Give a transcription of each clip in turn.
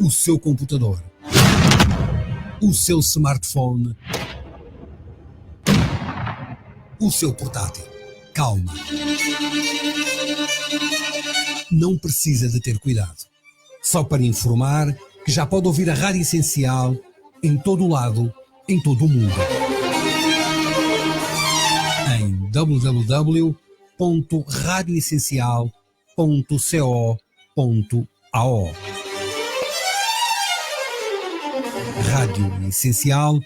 o seu computador, o seu smartphone, o seu portátil. Calma. Não precisa de ter cuidado. Só para informar que já pode ouvir a Rádio Essencial em todo o lado, em todo o mundo. Em www.radioessencial.co.ao. Rádio Essencial,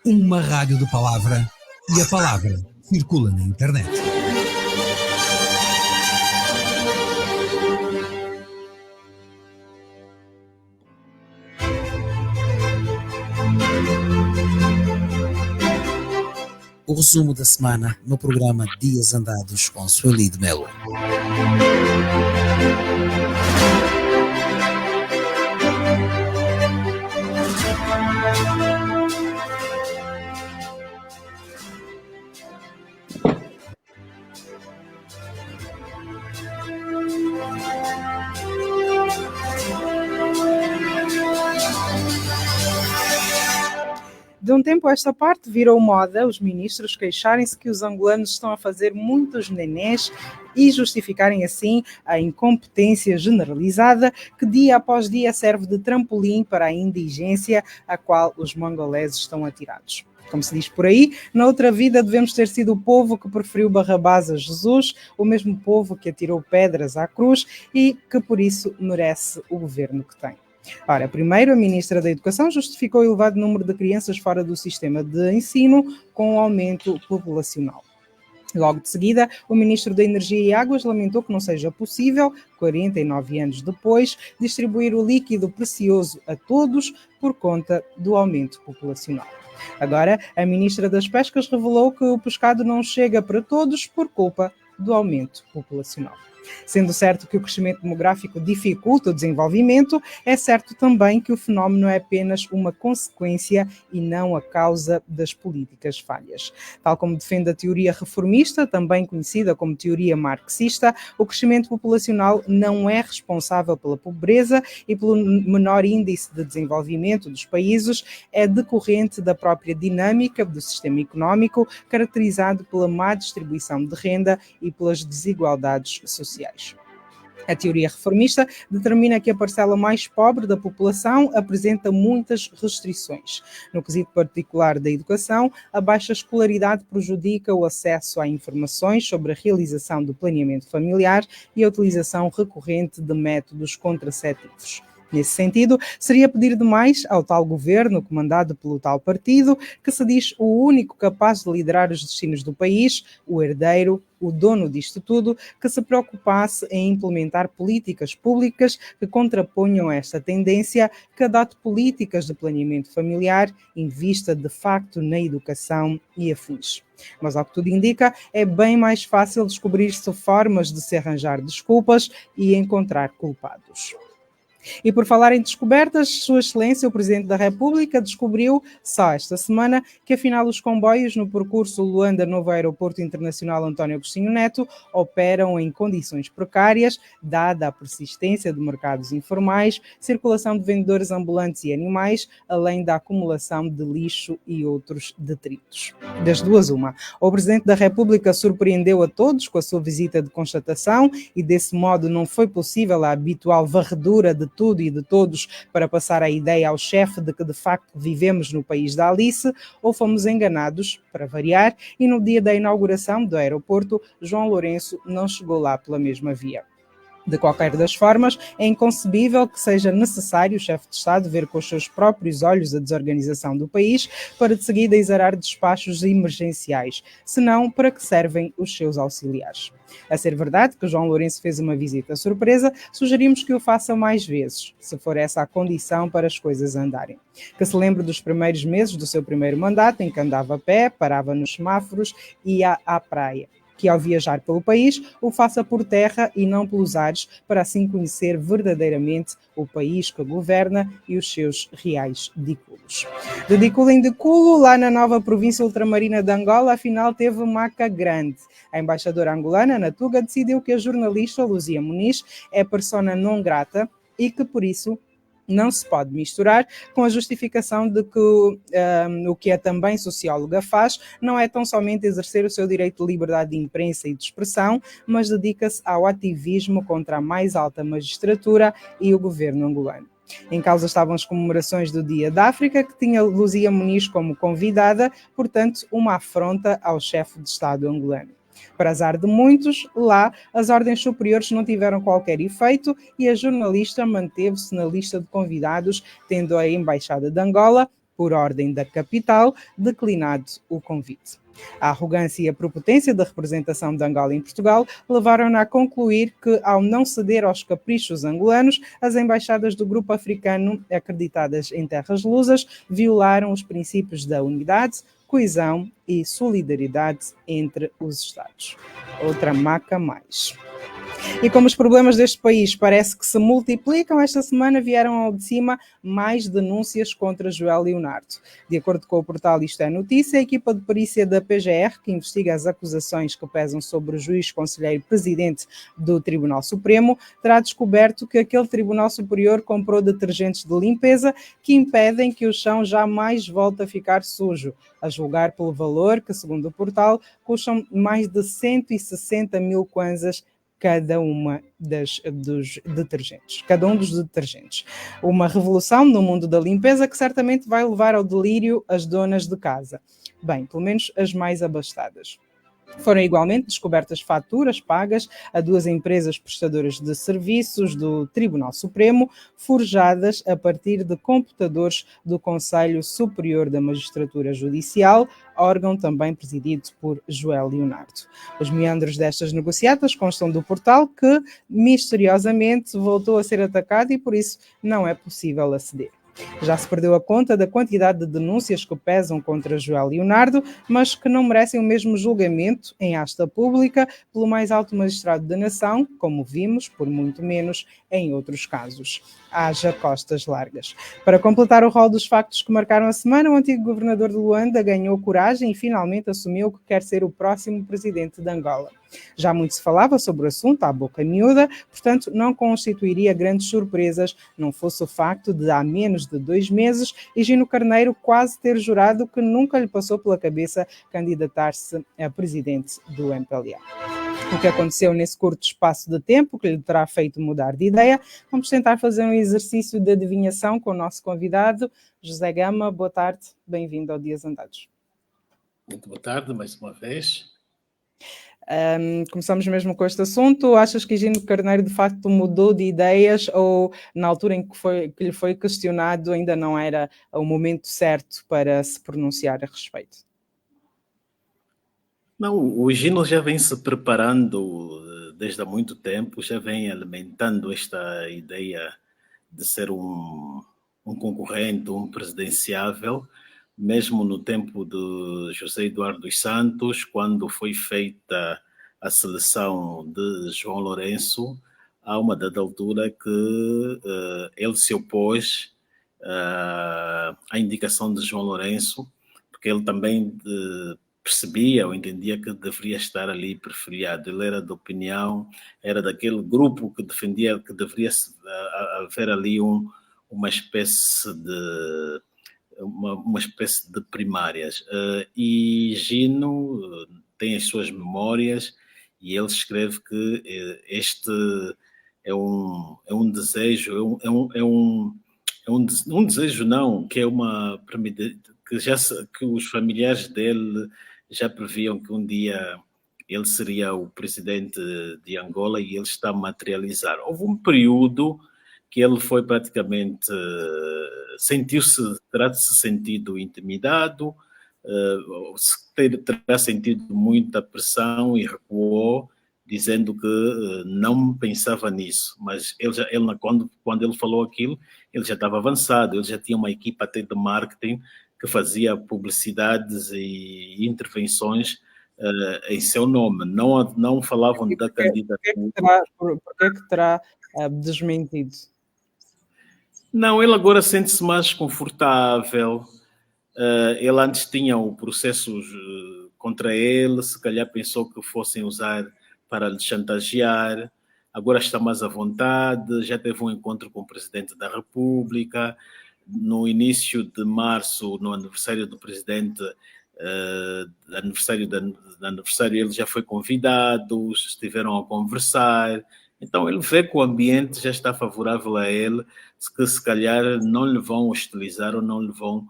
uma rádio de palavra, e a palavra circula na internet. O resumo da semana no programa Dias Andados com Sueli de Melo. De um tempo a esta parte, virou moda os ministros queixarem-se que os angolanos estão a fazer muitos nenés e justificarem assim a incompetência generalizada que dia após dia serve de trampolim para a indigência a qual os mongoleses estão atirados. Como se diz por aí, na outra vida devemos ter sido o povo que preferiu Barrabás a Jesus, o mesmo povo que atirou pedras à cruz e que por isso merece o governo que tem. Ora, primeiro, a Ministra da Educação justificou o elevado número de crianças fora do sistema de ensino com o aumento populacional. Logo de seguida, o Ministro da Energia e Águas lamentou que não seja possível, 49 anos depois, distribuir o líquido precioso a todos por conta do aumento populacional. Agora, a Ministra das Pescas revelou que o pescado não chega para todos por culpa do aumento populacional. Sendo certo que o crescimento demográfico dificulta o desenvolvimento, é certo também que o fenómeno é apenas uma consequência e não a causa das políticas falhas. Tal como defende a teoria reformista, também conhecida como teoria marxista, o crescimento populacional não é responsável pela pobreza e pelo menor índice de desenvolvimento dos países, é decorrente da própria dinâmica do sistema económico, caracterizado pela má distribuição de renda e pelas desigualdades sociais. A teoria reformista determina que a parcela mais pobre da população apresenta muitas restrições. No quesito particular da educação, a baixa escolaridade prejudica o acesso a informações sobre a realização do planeamento familiar e a utilização recorrente de métodos contraceptivos. Nesse sentido, seria pedir demais ao tal governo, comandado pelo tal partido, que se diz o único capaz de liderar os destinos do país, o herdeiro, o dono disto tudo, que se preocupasse em implementar políticas públicas que contraponham esta tendência, que adote políticas de planeamento familiar, invista de facto na educação e afins. Mas, ao que tudo indica, é bem mais fácil descobrir-se formas de se arranjar desculpas e encontrar culpados. E por falar em descobertas, Sua Excelência, o Presidente da República, descobriu, só esta semana, que afinal os comboios no percurso Luanda-Novo Aeroporto Internacional António Agostinho Neto operam em condições precárias, dada a persistência de mercados informais, circulação de vendedores ambulantes e animais, além da acumulação de lixo e outros detritos. Das duas, uma. O Presidente da República surpreendeu a todos com a sua visita de constatação e, desse modo, não foi possível a habitual varredura de tudo e de todos para passar a ideia ao chefe de que de facto vivemos no país da Alice, ou fomos enganados, para variar, e no dia da inauguração do aeroporto, João Lourenço não chegou lá pela mesma via. De qualquer das formas, é inconcebível que seja necessário o chefe de Estado ver com os seus próprios olhos a desorganização do país para de seguida exarar despachos emergenciais, senão para que servem os seus auxiliares. A ser verdade que João Lourenço fez uma visita surpresa, sugerimos que o faça mais vezes, se for essa a condição para as coisas andarem. Que se lembre dos primeiros meses do seu primeiro mandato, em que andava a pé, parava nos semáforos e ia à praia. Que ao viajar pelo país o faça por terra e não pelos ares, para assim conhecer verdadeiramente o país que governa e os seus reais diculos. De diculo em diculo, lá na nova província ultramarina de Angola, afinal teve maca grande. A embaixadora angolana, na Tuga, decidiu que a jornalista Luzia Muniz é persona não grata e que, por isso, não se pode misturar com a justificação de que o que a também socióloga faz não é tão somente exercer o seu direito de liberdade de imprensa e de expressão, mas dedica-se ao ativismo contra a mais alta magistratura e o governo angolano. Em causa estavam as comemorações do Dia da África, que tinha Luzia Muniz como convidada, portanto, uma afronta ao chefe de Estado angolano. Para azar de muitos, lá as ordens superiores não tiveram qualquer efeito e a jornalista manteve-se na lista de convidados, tendo a Embaixada de Angola, por ordem da capital, declinado o convite. A arrogância e a prepotência da representação de Angola em Portugal levaram-na a concluir que, ao não ceder aos caprichos angolanos, as embaixadas do grupo africano acreditadas em terras lusas violaram os princípios da unidade, coesão e solidariedade entre os Estados. Outra maca mais. E como os problemas deste país parece que se multiplicam, esta semana vieram ao de cima mais denúncias contra Joel Leonardo. De acordo com o portal Isto é Notícia, a equipa de perícia da PGR, que investiga as acusações que pesam sobre o juiz conselheiro presidente do Tribunal Supremo, terá descoberto que aquele Tribunal Superior comprou detergentes de limpeza que impedem que o chão jamais volte a ficar sujo, a julgar pelo valor que, segundo o portal, custam mais de 160 mil kwanzas cada um dos detergentes. Uma revolução no mundo da limpeza que certamente vai levar ao delírio as donas de casa. Bem, pelo menos as mais abastadas. Foram igualmente descobertas faturas pagas a duas empresas prestadoras de serviços do Tribunal Supremo, forjadas a partir de computadores do Conselho Superior da Magistratura Judicial, órgão também presidido por Joel Leonardo. Os meandros destas negociatas constam do portal que, misteriosamente, voltou a ser atacado e, por isso, não é possível aceder. Já se perdeu a conta da quantidade de denúncias que pesam contra Joel Leonardo, mas que não merecem o mesmo julgamento em asta pública pelo mais alto magistrado da nação, como vimos, por muito menos, em outros casos. Haja costas largas. Para completar o rol dos factos que marcaram a semana, o antigo governador de Luanda ganhou coragem e finalmente assumiu que quer ser o próximo presidente de Angola. Já muito se falava sobre o assunto, à boca miúda, portanto não constituiria grandes surpresas, não fosse o facto de, há menos de 2 meses, Higino Carneiro quase ter jurado que nunca lhe passou pela cabeça candidatar-se a presidente do MPLA. O que aconteceu nesse curto espaço de tempo, que lhe terá feito mudar de ideia, vamos tentar fazer um exercício de adivinhação com o nosso convidado, José Gama. Boa tarde, bem-vindo ao Dias Andados. Muito boa tarde, mais uma vez. Começamos mesmo com este assunto. Achas que Higino Carneiro de facto mudou de ideias ou na altura em que lhe foi questionado ainda não era o momento certo para se pronunciar a respeito? Não, o Higino já vem se preparando desde há muito tempo, já vem alimentando esta ideia de ser um concorrente, um presidenciável, mesmo no tempo de José Eduardo dos Santos, quando foi feita a seleção de João Lourenço, há uma dada altura que ele se opôs à indicação de João Lourenço, porque ele também percebia ou entendia que deveria estar ali perfilhado. Ele era da opinião, era daquele grupo que defendia que deveria haver ali uma espécie de primárias. E Gino tem as suas memórias e ele escreve que este é um desejo, um desejo não, que é que os familiares dele já previam que um dia ele seria o presidente de Angola e ele está a materializar. Houve um período que ele foi praticamente, terá se sentido intimidado, terá sentido muita pressão e recuou, dizendo que não pensava nisso. Mas quando ele falou aquilo, ele já estava avançado, ele já tinha uma equipa até de marketing que fazia publicidades e intervenções em seu nome. Não falavam da candidatura. Por que é que terá desmentido? Não, ele agora sente-se mais confortável. Ele antes tinha o processo contra ele, se calhar pensou que fossem usar para lhe chantagear. agora está mais à vontade, já teve um encontro com o Presidente da República. No início de março, no aniversário do Presidente, aniversário ele já foi convidado, estiveram a conversar. Então ele vê que o ambiente já está favorável a ele, que se calhar não lhe vão hostilizar ou não lhe vão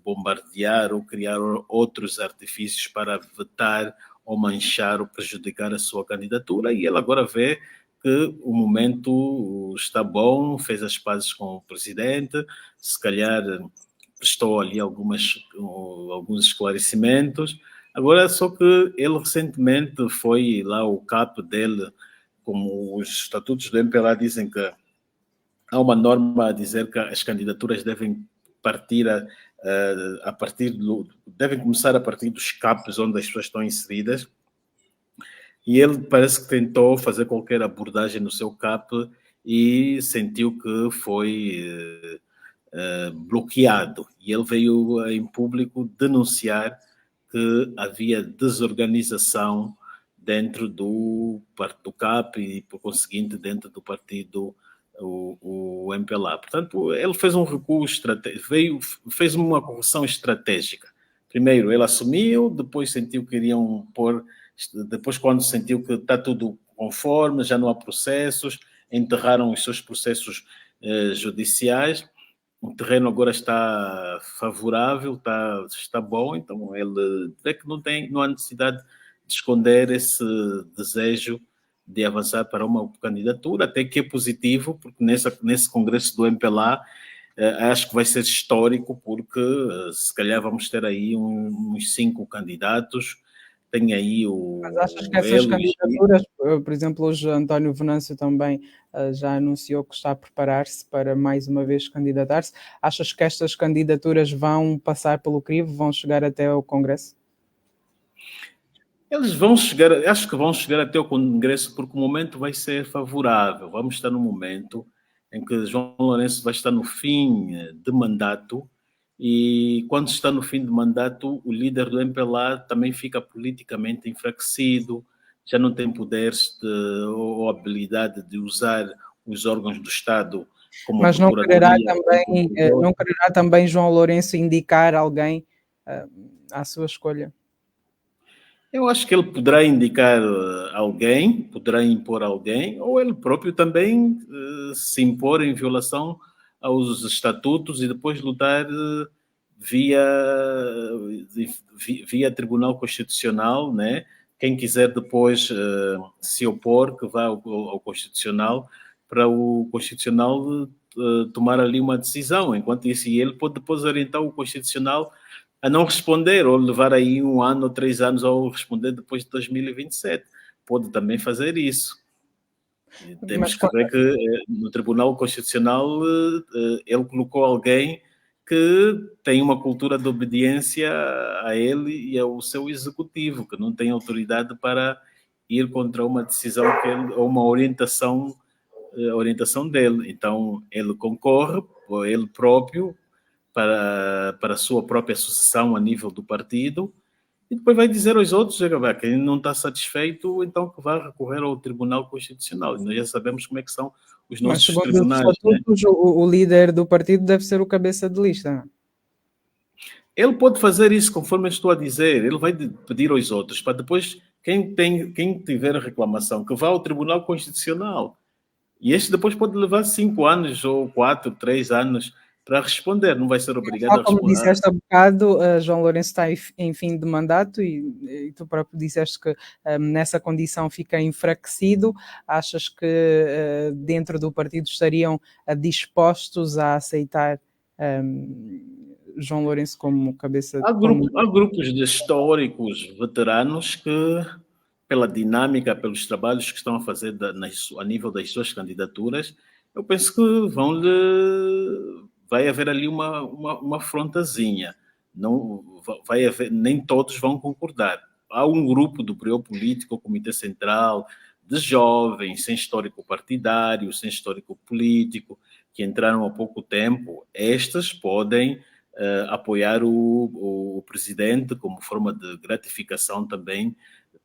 bombardear ou criar outros artifícios para vetar ou manchar ou prejudicar a sua candidatura, e ele agora vê que o momento está bom, fez as pazes com o presidente, se calhar prestou ali alguns esclarecimentos. Agora, só que ele recentemente foi lá, o CAP dele, como os estatutos do MPLA dizem que há uma norma a dizer que as candidaturas devem partir devem começar a partir dos CAPs onde as pessoas estão inseridas, e ele parece que tentou fazer qualquer abordagem no seu CAP e sentiu que foi bloqueado, e ele veio em público denunciar que havia desorganização dentro do CAP e, por conseguinte, dentro do partido o MPLA. Portanto, ele fez um recuo fez uma correção estratégica. Primeiro, ele assumiu, depois sentiu que iriam pôr, depois quando sentiu que está tudo conforme, já não há processos, enterraram os seus processos judiciais, o terreno agora está favorável, está bom, então ele vê que não há necessidade de esconder esse desejo de avançar para uma candidatura, até que é positivo, porque nesse congresso do MPLA acho que vai ser histórico, porque se calhar vamos ter aí uns 5 candidatos. Tem aí Mas achas que essas candidaturas, por exemplo, hoje António Venâncio também já anunciou que está a preparar-se para mais uma vez candidatar-se. Achas que estas candidaturas vão passar pelo crivo, vão chegar até ao Congresso? Eles vão chegar, acho que vão chegar até o Congresso, porque o momento vai ser favorável. Vamos estar num momento em que João Lourenço vai estar no fim de mandato, e quando está no fim de mandato, o líder do MPLA também fica politicamente enfraquecido, já não tem poderes ou habilidade de usar os órgãos do Estado como Mas não quererá também João Lourenço indicar alguém à sua escolha? Eu acho que ele poderá indicar alguém, poderá impor alguém, ou ele próprio também se impor em violação aos estatutos e depois lutar via Tribunal Constitucional, né? Quem quiser depois se opor, que vá ao Constitucional, para o Constitucional tomar ali uma decisão. Enquanto isso, e ele pode depois orientar o Constitucional a não responder, ou levar aí 1 ano ou 3 anos ao responder depois de 2027. Pode também fazer isso. Temos que ver que no Tribunal Constitucional ele colocou alguém que tem uma cultura de obediência a ele e ao seu executivo, que não tem autoridade para ir contra uma decisão ou uma orientação dele. Então, ele concorre, ou ele próprio, para a sua própria sucessão a nível do partido, e depois vai dizer aos outros, quem não está satisfeito, então que vá recorrer ao Tribunal Constitucional. E nós já sabemos como é que são os nossos tribunais. Mas, segundo os estatutos, o líder do partido deve ser o cabeça de lista. Ele pode fazer isso, conforme eu estou a dizer. Ele vai pedir aos outros, para depois, quem tiver reclamação, que vá ao Tribunal Constitucional. E este depois pode levar 5 anos, ou 4, 3 anos, para responder, não vai ser obrigado a responder. Como disseste há bocado, João Lourenço está em fim de mandato e tu próprio disseste que nessa condição fica enfraquecido. Achas que dentro do partido estariam dispostos a aceitar João Lourenço como cabeça? Há grupos de históricos veteranos que, pela dinâmica, pelos trabalhos que estão a fazer a nível das suas candidaturas, eu penso que vai haver ali uma frontazinha. Não vai haver, nem todos vão concordar. Há um grupo do Breu Político, o Comitê Central, de jovens, sem histórico partidário, sem histórico político, que entraram há pouco tempo. Estes podem apoiar o presidente como forma de gratificação também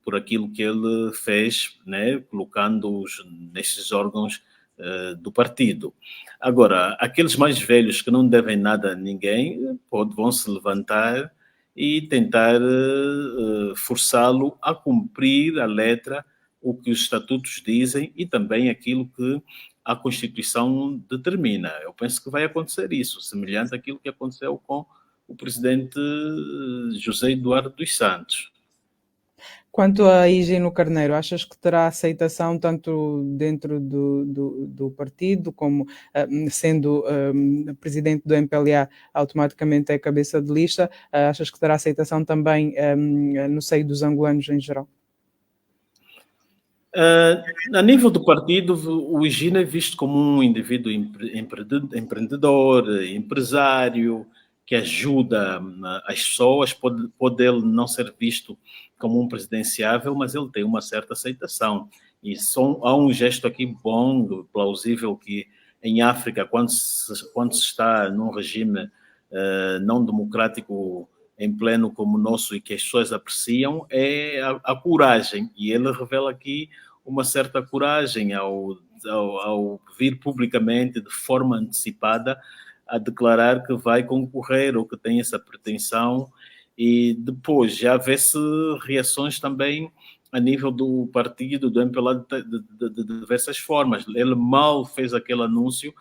por aquilo que ele fez, né, colocando-os nestes órgãos do partido. Agora, aqueles mais velhos que não devem nada a ninguém vão se levantar e tentar forçá-lo a cumprir a letra o que os estatutos dizem e também aquilo que a Constituição determina. Eu penso que vai acontecer isso, semelhante àquilo que aconteceu com o presidente José Eduardo dos Santos. Quanto a Higino Carneiro, achas que terá aceitação tanto dentro do partido, como sendo presidente do MPLA, automaticamente é cabeça de lista? Achas que terá aceitação também no seio dos angolanos em geral? A nível do partido, o Higino é visto como um indivíduo empreendedor, empresário, que ajuda as pessoas. Pode ele não ser visto como um presidenciável, mas ele tem uma certa aceitação. E há um gesto aqui bom, plausível, que em África, quando se está num regime não democrático em pleno como o nosso e que as pessoas apreciam, é a coragem. E ele revela aqui uma certa coragem ao vir publicamente, de forma antecipada, a declarar que vai concorrer ou que tem essa pretensão, e depois já vê-se reações também a nível do partido, do MPLA, de diversas formas. Ele mal fez aquele anúncio,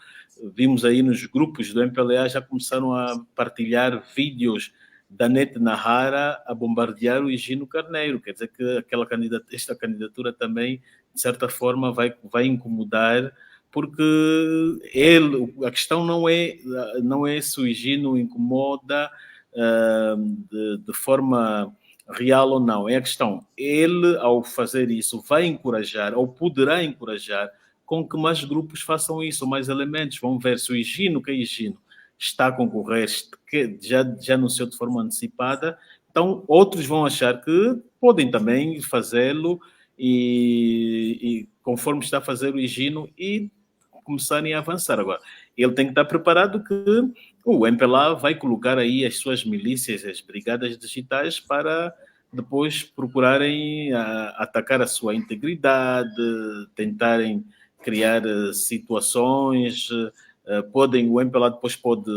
vimos aí nos grupos do MPLA já começaram a partilhar vídeos da Nete Nahara a bombardear o Higino Carneiro. Quer dizer que esta candidatura também, de certa forma, vai incomodar, porque a questão não é se o Higino incomoda de forma real ou não. É a questão, ele, ao fazer isso, vai encorajar, ou poderá encorajar, com que mais grupos façam isso, mais elementos. Vão ver se o Higino, que é Higino, está a concorrer, que já anunciou de forma antecipada, então outros vão achar que podem também fazê-lo e conforme está a fazer o Higino, e começarem a avançar. Agora, ele tem que estar preparado que o MPLA vai colocar aí as suas milícias, as brigadas digitais, para depois procurarem atacar a sua integridade, tentarem criar situações. O MPLA depois pode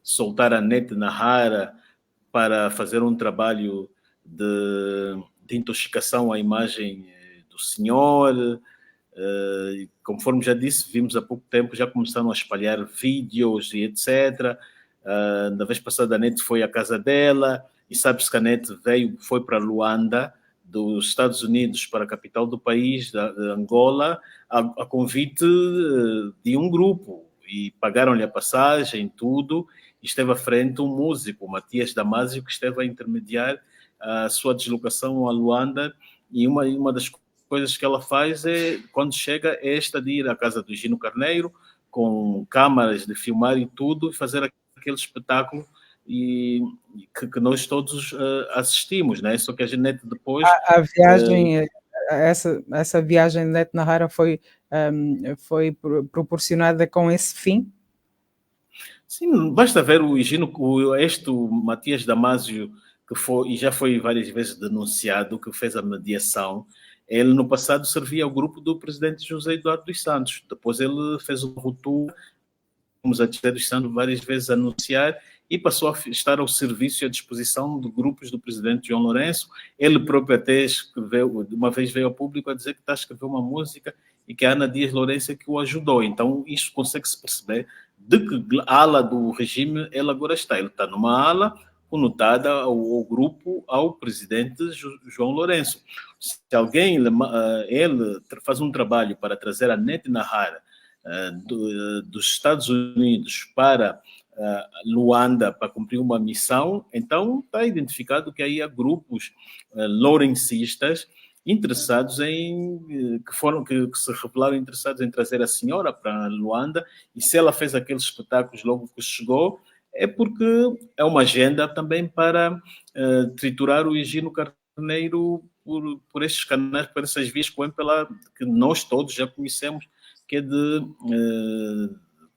soltar a Nete Nahara para fazer um trabalho de intoxicação à imagem do senhor. Conforme já disse, vimos há pouco tempo, já começaram a espalhar vídeos e etc. Na vez passada a Nete foi à casa dela, e sabe-se que a Nete foi para Luanda, dos Estados Unidos para a capital do país, de Angola, a convite de um grupo, e pagaram-lhe a passagem, tudo, e esteve à frente um músico, Matias Damasio, que esteve a intermediar a sua deslocação a Luanda. E uma das coisas que ela faz quando chega, é esta de ir à casa do Higino Carneiro, com câmaras de filmar e tudo, e fazer aquele espetáculo que nós todos assistimos, né? Só que a Janete depois... A viagem, essa viagem de Nete Nahara foi proporcionada com esse fim? Sim, basta ver o Higino, o Matias Damasio, que foi, e já foi várias vezes denunciado, que fez a mediação. Ele, no passado, servia ao grupo do presidente José Eduardo dos Santos. Depois ele fez o ruptura, fomos a José dos Santos várias vezes a anunciar, e passou a estar ao serviço e à disposição de grupos do presidente João Lourenço. Ele próprio até escreveu, uma vez veio ao público a dizer que está a escrever uma música e que a Ana Dias Lourenço é que o ajudou. Então, isso consegue-se perceber de que ala do regime ele agora está. Ele está numa ala conotada ao grupo, ao presidente João Lourenço. Se alguém, ele faz um trabalho para trazer a Nete Nahara dos Estados Unidos para Luanda para cumprir uma missão, então está identificado que aí há grupos lourencistas interessados que se revelaram interessados em trazer a senhora para Luanda, e se ela fez aqueles espetáculos logo que chegou, é porque é uma agenda também para triturar o Higino Carneiro por estes canais, por essas vias que nós todos já conhecemos, que é de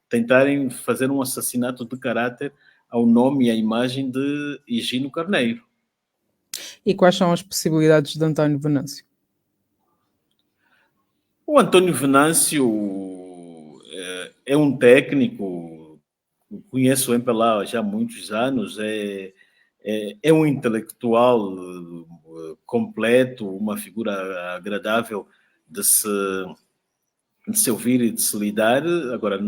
tentarem fazer um assassinato de caráter ao nome e à imagem de Higino Carneiro. E quais são as possibilidades de António Venâncio? O António Venâncio é um técnico, conheço o MPLA já há muitos anos, é um intelectual completo, uma figura agradável de se ouvir e de se lidar. Agora,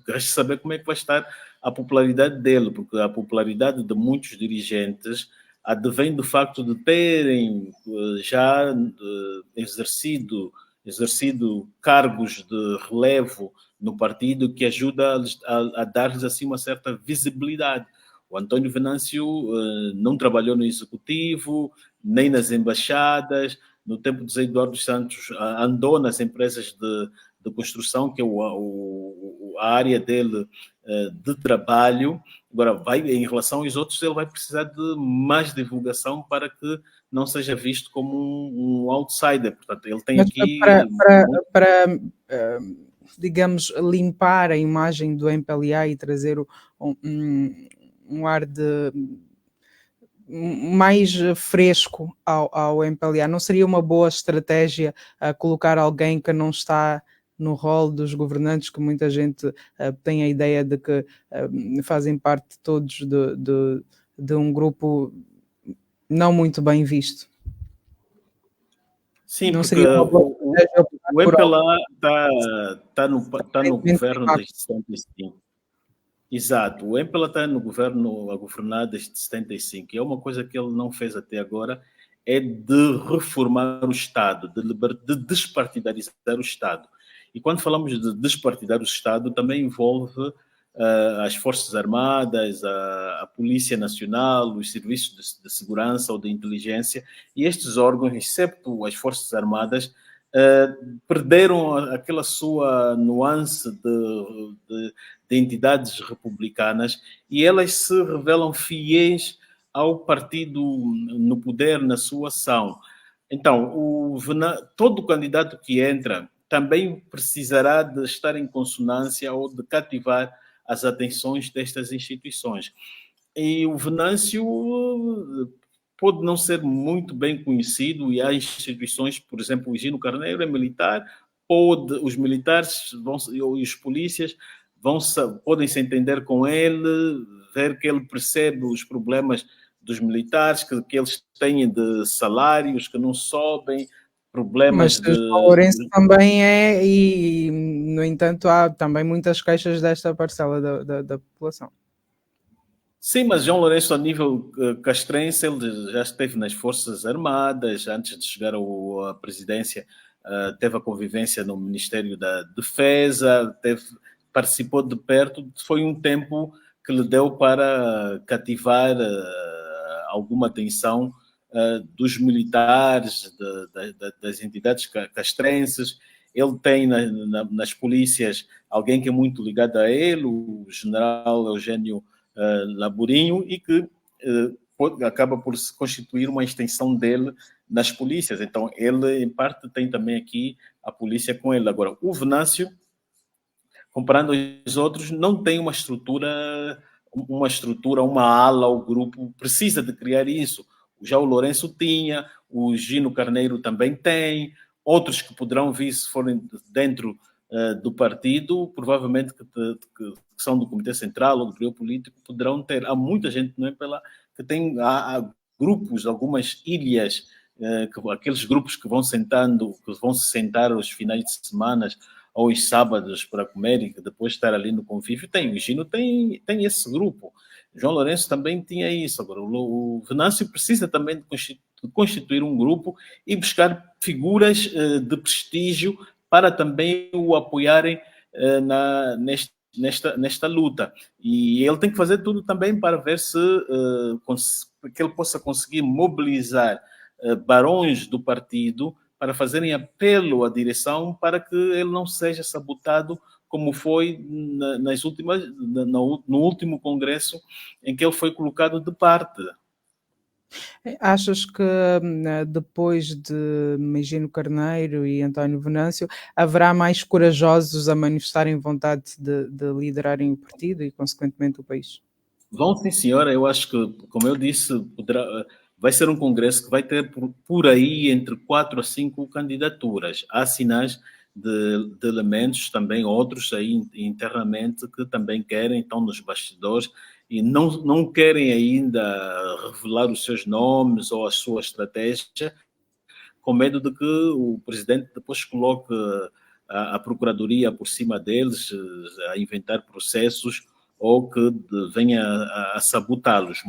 resta saber como é que vai estar a popularidade dele, porque a popularidade de muitos dirigentes advém do facto de terem já exercido cargos de relevo no partido que ajuda a dar-lhes assim uma certa visibilidade. O António Venâncio não trabalhou no executivo, nem nas embaixadas. No tempo de José Eduardo dos Santos, andou nas empresas de construção, que é a área dele de trabalho. Agora, em relação aos outros, ele vai precisar de mais divulgação para que não seja visto como um outsider. Portanto, ele tem aqui... Para digamos, limpar a imagem do MPLA e trazer um ar de mais fresco ao MPLA, não seria uma boa estratégia colocar alguém que não está no rol dos governantes, que muita gente tem a ideia de que fazem parte todos de um grupo não muito bem visto? Sim, não porque o MPLA está no governo desde 75. Exato, o MPLA está no governo a governar desde 75, e é uma coisa que ele não fez até agora, é de reformar o Estado, de despartidarizar o Estado. E quando falamos de despartidar o Estado, também envolve as Forças Armadas, a Polícia Nacional, os serviços de segurança ou de inteligência, e estes órgãos, excepto as Forças Armadas, perderam aquela sua nuance de entidades republicanas, e elas se revelam fiéis ao partido no poder, na sua ação. Então, todo candidato que entra também precisará de estar em consonância ou de cativar as atenções destas instituições. E o Venâncio pode não ser muito bem conhecido, e há instituições, por exemplo, o Gino Carneiro é militar, os militares e os polícias podem se entender com ele, ver que ele percebe os problemas dos militares, que eles têm de salários que não sobem, problemas Mas João Lourenço também é, e no entanto há também muitas queixas desta parcela da população. Sim, mas João Lourenço, a nível castrense, ele já esteve nas Forças Armadas, antes de chegar à presidência, teve a convivência no Ministério da Defesa, participou de perto, foi um tempo que lhe deu para cativar alguma atenção dos militares, das entidades castrenses. Ele tem nas polícias alguém que é muito ligado a ele, o general Eugênio Laburinho, e que acaba por se constituir uma extensão dele nas polícias. Então, ele, em parte, tem também aqui a polícia com ele. Agora, o Venâncio, comparando aos outros, não tem uma estrutura, uma ala, o grupo precisa de criar isso. Já o Lourenço tinha, o Gino Carneiro também tem, outros que poderão vir, se forem dentro do partido, provavelmente que são do Comitê Central ou do Bureau Político, poderão ter. Há muita gente, não é, que tem há grupos, algumas ilhas, aqueles grupos que vão se sentar aos finais de semana ou aos sábados para comer e que depois estar ali no convívio. O Gino tem esse grupo. João Lourenço também tinha isso. Agora, o Venâncio precisa também de constituir um grupo e buscar figuras de prestígio para também o apoiarem nesta luta. E ele tem que fazer tudo também para ver se que ele possa conseguir mobilizar barões do partido para fazerem apelo à direção para que ele não seja sabotado como foi no último congresso em que ele foi colocado de parte. Achas que depois de Gino Carneiro e António Venâncio haverá mais corajosos a manifestarem vontade de liderarem o partido e, consequentemente, o país? Vão, sim, senhora. Eu acho que, como eu disse, vai ser um congresso que vai ter por aí entre 4 a 5 candidaturas. Há sinais de elementos também, outros aí internamente, que também querem, estão nos bastidores e não querem ainda revelar os seus nomes ou a sua estratégia, com medo de que o presidente depois coloque a procuradoria por cima deles, a inventar processos ou que venha a sabotá-los.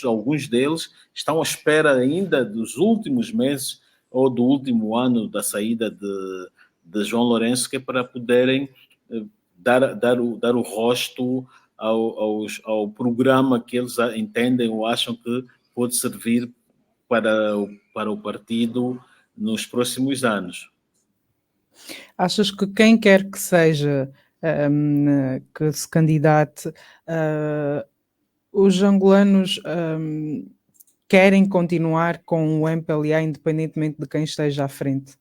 Alguns deles estão à espera ainda dos últimos meses ou do último ano da saída de João Lourenço, que é para poderem dar o rosto ao programa que eles entendem ou acham que pode servir para o partido nos próximos anos. Achas que quem quer que seja que se candidate, os angolanos querem continuar com o MPLA independentemente de quem esteja à frente?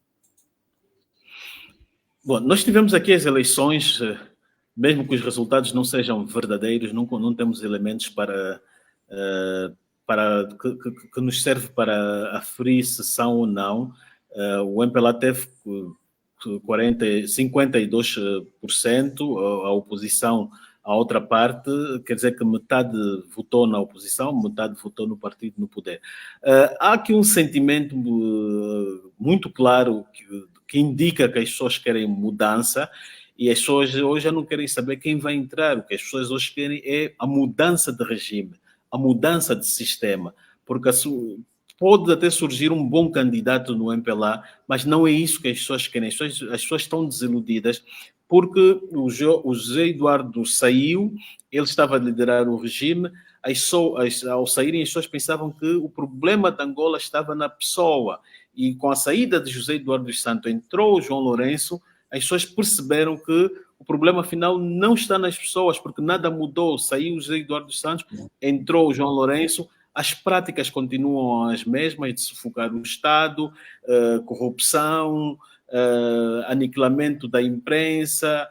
Bom, nós tivemos aqui as eleições, mesmo que os resultados não sejam verdadeiros, não temos elementos para que nos serve para aferir se são ou não. O MPLA teve 52%, a oposição, a outra parte, quer dizer que metade votou na oposição, metade votou no partido no poder. Há aqui um sentimento muito claro que indica que as pessoas querem mudança, e as pessoas hoje já não querem saber quem vai entrar. O que as pessoas hoje querem é a mudança de regime, a mudança de sistema, porque pode até surgir um bom candidato no MPLA, mas não é isso que as pessoas querem. As pessoas estão desiludidas porque o José Eduardo saiu, ele estava a liderar o regime, ao saírem as pessoas pensavam que o problema de Angola estava na pessoa, e com a saída de José Eduardo dos Santos entrou o João Lourenço, as pessoas perceberam que o problema afinal não está nas pessoas, porque nada mudou. Saiu o José Eduardo dos Santos, entrou o João Lourenço, as práticas continuam as mesmas, de sufocar o Estado, corrupção, aniquilamento da imprensa,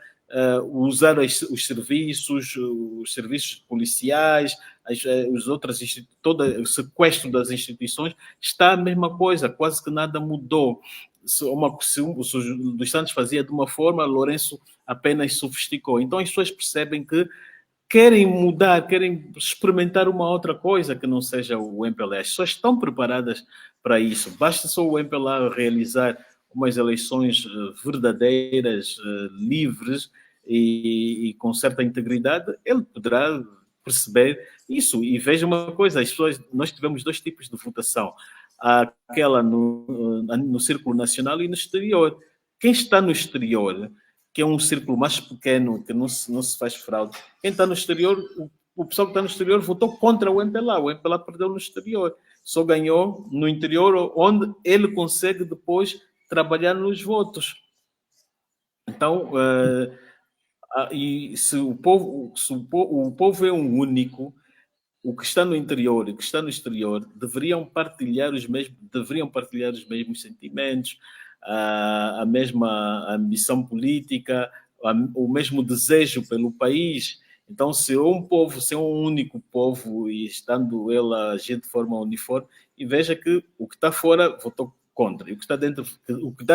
usar os serviços policiais, todo o sequestro das instituições, está a mesma coisa, quase que nada mudou. Se o dos Santos fazia de uma forma, Lourenço apenas sofisticou. Então as pessoas percebem que querem mudar, querem experimentar uma outra coisa que não seja o MPLA. As pessoas estão preparadas para isso. Basta só o MPLA realizar umas eleições verdadeiras, livres e com certa integridade, ele poderá perceber isso. E veja uma coisa, nós tivemos 2 tipos de votação. Aquela no círculo nacional e no exterior. Quem está no exterior, que é um círculo mais pequeno, que não se faz fraude, quem está no exterior, o pessoal que está no exterior votou contra o MPLA. O MPLA perdeu no exterior. Só ganhou no interior, onde ele consegue depois trabalhar nos votos. Então, e se o povo é um único, o que está no interior e o que está no exterior deveriam partilhar os mesmos sentimentos, a mesma ambição política, o mesmo desejo pelo país. Então, se é um único povo e estando ele a agir de forma uniforme, e veja que o que está fora votou contra, e o que está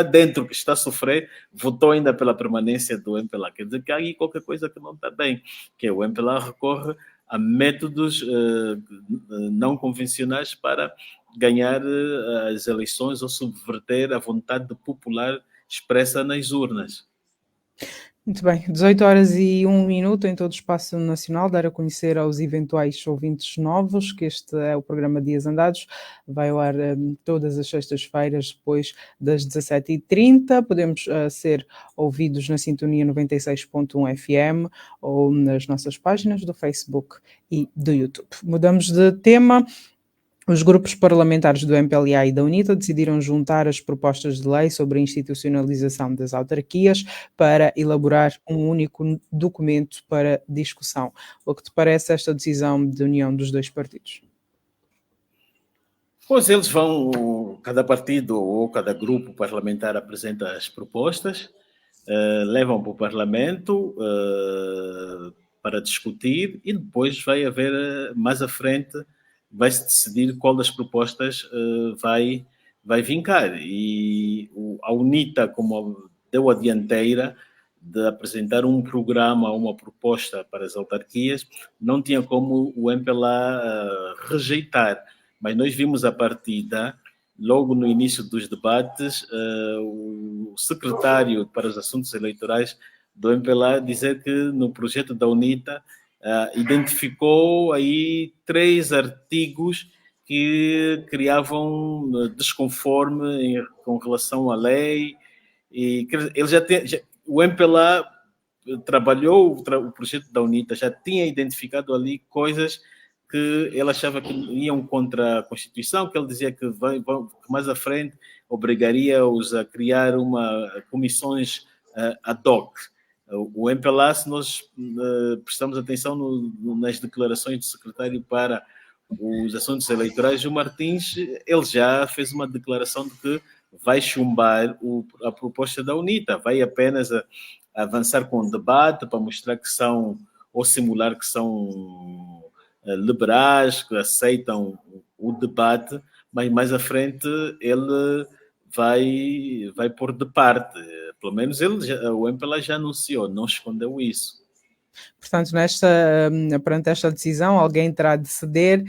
dentro, que está a sofrer, votou ainda pela permanência do MPLA. Quer dizer que há aí qualquer coisa que não está bem, que o MPLA recorre a métodos não convencionais para ganhar as eleições ou subverter a vontade popular expressa nas urnas. Muito bem, 18h01 em todo o espaço nacional, dar a conhecer aos eventuais ouvintes novos que este é o programa Dias Andados, vai ao ar todas as sextas-feiras depois das 17h30, podemos ser ouvidos na sintonia 96.1 FM ou nas nossas páginas do Facebook e do YouTube. Mudamos de tema. Os grupos parlamentares do MPLA e da UNITA decidiram juntar as propostas de lei sobre a institucionalização das autarquias para elaborar um único documento para discussão. O que te parece esta decisão de união dos 2 partidos? Pois eles cada partido ou cada grupo parlamentar apresenta as propostas, levam para o Parlamento para discutir e depois vai haver mais à frente vai-se decidir qual das propostas vai vincar. E a UNITA, como deu a dianteira de apresentar um programa, uma proposta para as autarquias, não tinha como o MPLA rejeitar. Mas nós vimos a partida, logo no início dos debates, o secretário para os assuntos eleitorais do MPLA dizer que no projeto da UNITA identificou aí 3 artigos que criavam desconforme com relação à lei, e ele o MPLA trabalhou o projeto da UNITA, já tinha identificado ali coisas que ele achava que iam contra a Constituição, que ele dizia que mais à frente obrigaria-os a criar comissões ad hoc. O MPLA, se nós prestamos atenção nas declarações do secretário para os assuntos eleitorais, o Martins, ele já fez uma declaração de que vai chumbar a proposta da UNITA, vai apenas avançar com o debate para mostrar que são, ou simular que são liberais, que aceitam o debate, mas mais à frente ele vai pôr de parte. Pelo menos o MPLA já anunciou, não escondeu isso. Portanto, perante esta decisão, alguém terá de ceder,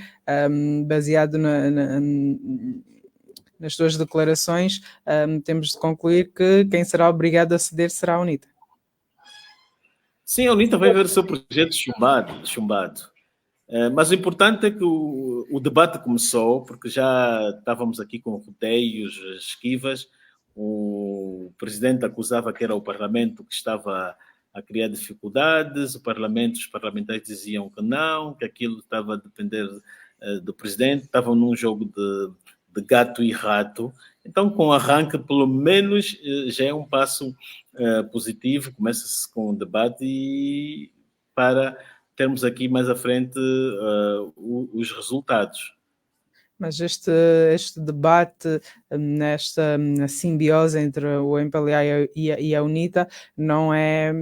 baseado nas suas declarações, temos de concluir que quem será obrigado a ceder será a UNITA. Sim, a UNITA vai ver o seu projeto chumbado. Mas o importante é que o debate começou, porque já estávamos aqui com rodeios, esquivas. O presidente acusava que era o Parlamento que estava a criar dificuldades, os parlamentares diziam que não, que aquilo estava a depender do presidente, estavam num jogo de gato e rato. Então, com o arranque, pelo menos, já é um passo positivo, começa-se com o debate e para termos aqui mais à frente os resultados. Mas este debate, nesta simbiose entre o MPLA e a UNITA, não é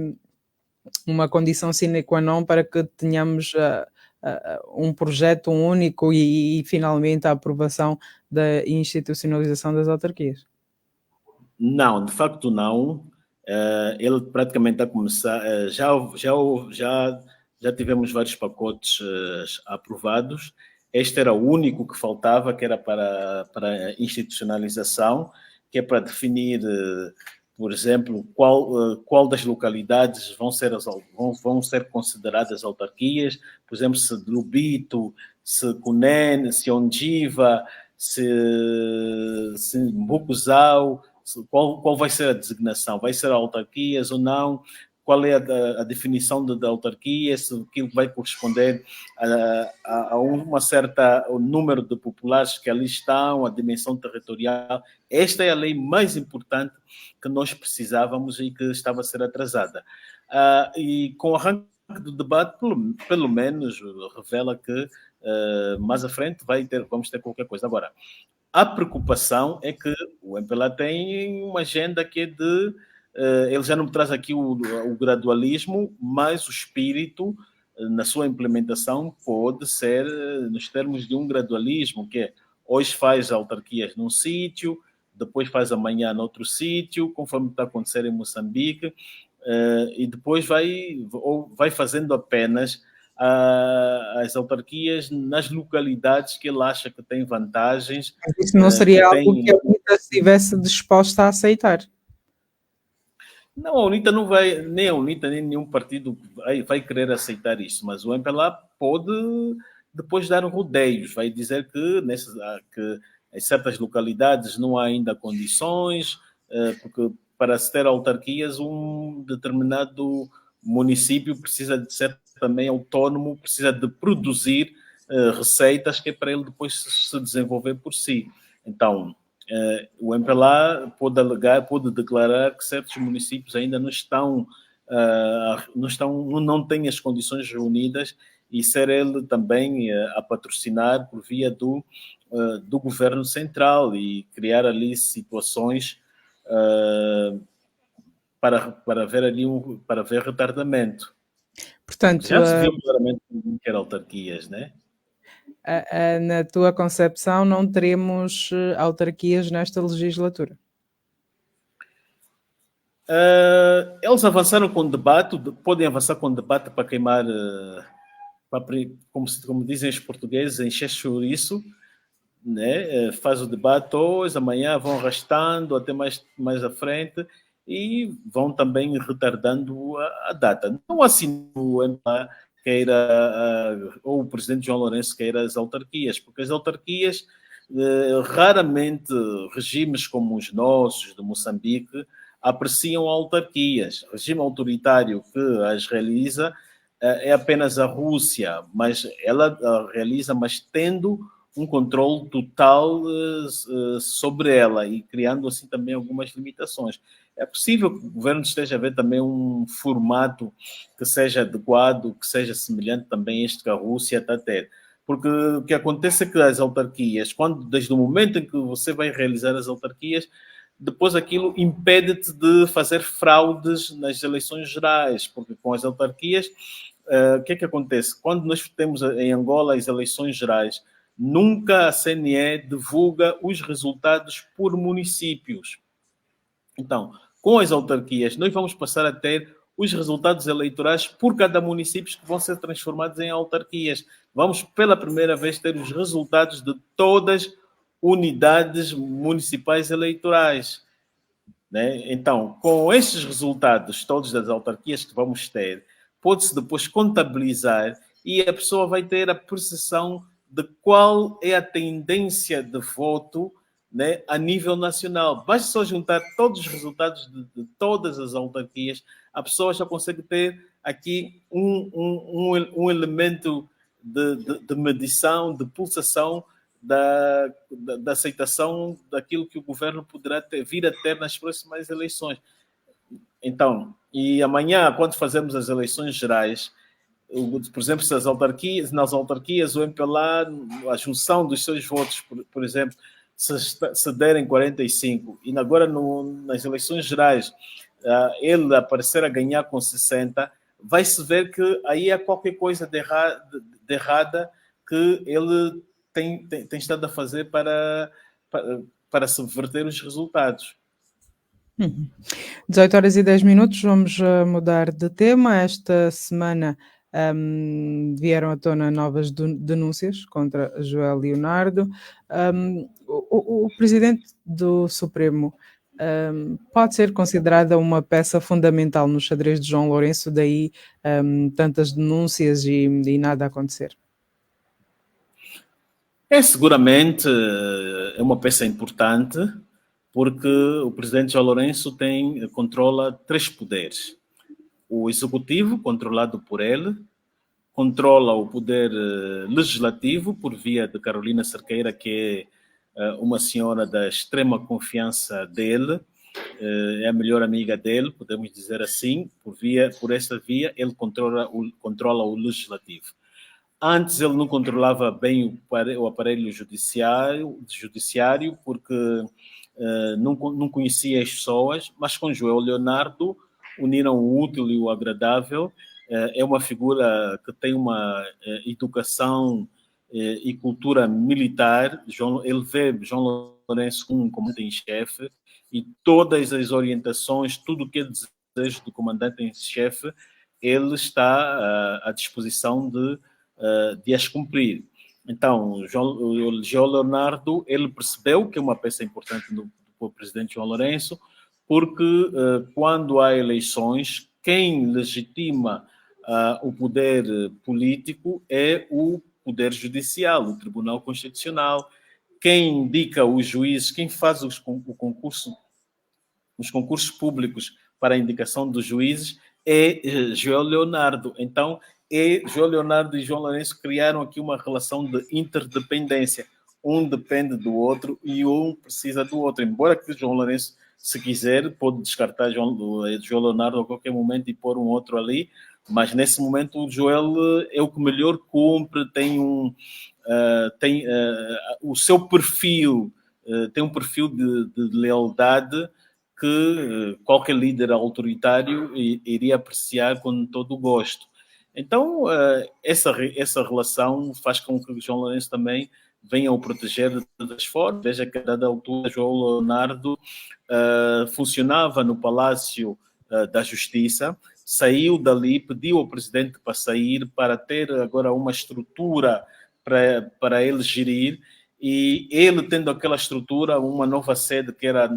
uma condição sine qua non para que tenhamos um projeto único e finalmente a aprovação da institucionalização das autarquias? Não, de facto não. Ele praticamente está a começar. Já tivemos vários pacotes aprovados. Este era o único que faltava, que era para a institucionalização, que é para definir, por exemplo, qual das localidades vão ser consideradas autarquias, por exemplo, se Lubito, se Cunene, se Ondiva, se Mbucuzau, qual vai ser a designação? Vai ser autarquias ou não? Qual é a definição da autarquia? Se aquilo vai corresponder a uma certa número de populares que ali estão, a dimensão territorial. Esta é a lei mais importante que nós precisávamos e que estava a ser atrasada. E com o arranque do debate, pelo menos, revela que mais à frente vamos ter qualquer coisa. Agora, a preocupação é que o MPLA tem uma agenda que é de... ele já não traz aqui o gradualismo, mas o espírito, na sua implementação, pode ser nos termos de um gradualismo, que é hoje faz autarquias num sítio, depois faz amanhã noutro sítio, conforme está a acontecer em Moçambique, e depois vai fazendo apenas as autarquias nas localidades que ele acha que tem vantagens. Mas isso não seria algo que a UNITA estivesse disposta a aceitar? Não, a UNITA não vai, nem a UNITA, nem nenhum partido vai querer aceitar isso, mas o MPLA pode depois dar rodeios, vai dizer que em certas localidades não há ainda condições, porque para se ter autarquias, um determinado município precisa de ser também autônomo, precisa de produzir receitas que é para ele depois se desenvolver por si. Então, o MPLA pode declarar que certos municípios ainda não têm as condições reunidas e ser ele também a patrocinar por via do governo central e criar ali situações para ver retardamento. Portanto, já se viu claramente que era autarquias, né? Na tua concepção, não teremos autarquias nesta legislatura? Eles avançaram com debate, podem avançar com debate para queimar, como dizem os portugueses, encher chouriço, né? Faz o debate hoje, amanhã vão arrastando até mais à frente e vão também retardando a data. Não assim o MPA queira, ou o presidente João Lourenço queira as autarquias, porque as autarquias, raramente regimes como os nossos, de Moçambique, apreciam autarquias. O regime autoritário que as realiza é apenas a Rússia, mas ela realiza, mas tendo um controle total sobre ela e criando assim também algumas limitações. É possível que o governo esteja a ver também um formato que seja adequado, que seja semelhante também a este que a Rússia está a ter. Porque o que acontece é que as autarquias, desde o momento em que você vai realizar as autarquias, depois aquilo impede-te de fazer fraudes nas eleições gerais, porque com as autarquias, o que é que acontece? Quando nós temos em Angola as eleições gerais, nunca a CNE divulga os resultados por municípios. Então, com as autarquias, nós vamos passar a ter os resultados eleitorais por cada município que vão ser transformados em autarquias. Vamos, pela primeira vez, ter os resultados de todas as unidades municipais eleitorais. Né? Então, com estes resultados todos das autarquias que vamos ter, pode-se depois contabilizar e a pessoa vai ter a percepção de qual é a tendência de voto, né, a nível nacional. Basta só juntar todos os resultados de todas as autarquias, a pessoa já consegue ter aqui um elemento de medição, de pulsação da aceitação daquilo que o governo poderá vir a ter nas próximas eleições. Então, e amanhã, quando fazemos as eleições gerais, por exemplo, nas autarquias, o MPLA, a junção dos seus votos, por exemplo, se derem 45, e agora nas eleições gerais ele aparecer a ganhar com 60, vai-se ver que aí há qualquer coisa de errada que ele tem estado a fazer para subverter os resultados. 18 horas e 10 minutos, vamos mudar de tema. Esta semana vieram à tona novas denúncias contra Joel Leonardo. O presidente do Supremo pode ser considerada uma peça fundamental no xadrez de João Lourenço, daí tantas denúncias e nada a acontecer. Seguramente é uma peça importante, porque o presidente João Lourenço controla 3 poderes. O executivo, controlado por ele, controla o poder legislativo, por via de Carolina Cerqueira, que é uma senhora da extrema confiança dele, é a melhor amiga dele, podemos dizer assim, por esta via, ele controla o legislativo. Antes ele não controlava bem o aparelho judiciário porque não conhecia as pessoas, mas com Joel Leonardo uniram o útil e o agradável. É uma figura que tem uma educação e cultura militar. Ele vê João Lourenço como um comandante em chefe e todas as orientações, tudo o que é desejo do comandante em chefe, ele está à disposição de as cumprir. Então, o João Leonardo, ele percebeu que é uma peça importante do presidente João Lourenço, porque quando há eleições, quem legitima o poder político é o poder judicial, o Tribunal Constitucional. Quem indica os juízes, quem faz os concursos públicos para a indicação dos juízes é Joel Leonardo. Então, João Leonardo e João Lourenço criaram aqui uma relação de interdependência. Um depende do outro e um precisa do outro. Embora que João Lourenço, se quiser, pode descartar João Leonardo a qualquer momento e pôr um outro ali, mas nesse momento o Joel é o que melhor cumpre, tem o seu perfil, tem um perfil de lealdade que qualquer líder autoritário iria apreciar com todo o gosto. Então, essa relação faz com que o João Lourenço também venha o proteger de todas as formas. Veja que, a dada altura, João Leonardo funcionava no Palácio da Justiça, saiu dali, pediu ao presidente para sair, para ter agora uma estrutura para ele gerir, e ele tendo aquela estrutura, uma nova sede que era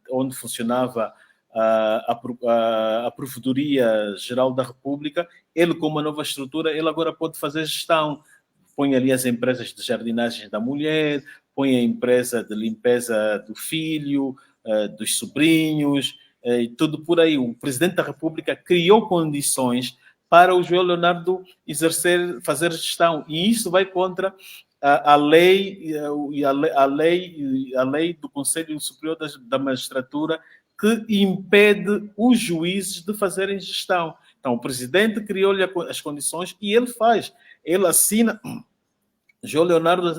onde funcionava a Provedoria-Geral da República, ele com uma nova estrutura, ele agora pode fazer gestão, põe ali as empresas de jardinagem da mulher, põe a empresa de limpeza do filho, dos sobrinhos, e tudo por aí. O Presidente da República criou condições para o João Leonardo fazer gestão, e isso vai contra a lei do Conselho Superior da Magistratura, que impede os juízes de fazerem gestão. Então, o presidente criou-lhe as condições e ele faz. Ele assina. João Leonardo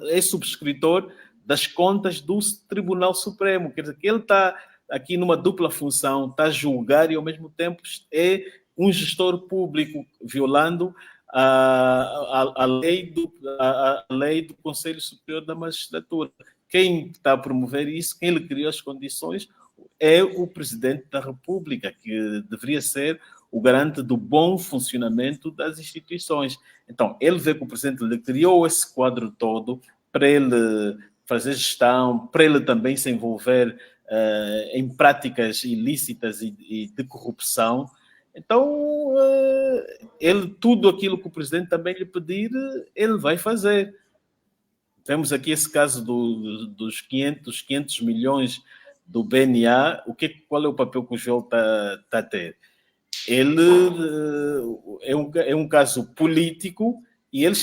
é subscritor das contas do Tribunal Supremo. Quer dizer, que ele está aqui numa dupla função, está a julgar e, ao mesmo tempo, é um gestor público, violando a lei do Conselho Superior da Magistratura. Quem está a promover isso, quem lhe criou as condições, é o Presidente da República, que deveria ser o garante do bom funcionamento das instituições. Então, ele vê que o Presidente lhe criou esse quadro todo para ele fazer gestão, para ele também se envolver em práticas ilícitas e de corrupção. Então, tudo aquilo que o Presidente também lhe pedir, ele vai fazer. Temos aqui esse caso dos 500 milhões do BNA. Qual é o papel que o João está a ter? Ele é um caso político e ele,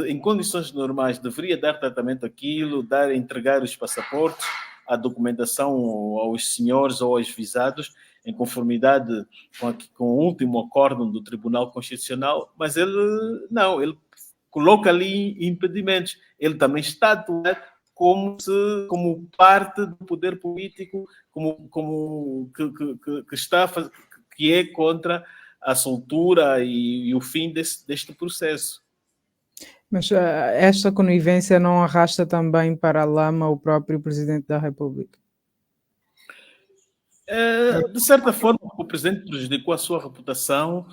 em condições normais, deveria dar tratamento àquilo, entregar os passaportes, a documentação aos senhores ou aos visados, em conformidade com o último acórdão do Tribunal Constitucional, mas ele não, ele coloca ali impedimentos. Ele também está a atuar como parte do poder político, que é contra a soltura e o fim deste processo. Mas esta conivência não arrasta também para a lama o próprio Presidente da República? De certa forma, o Presidente prejudicou a sua reputação,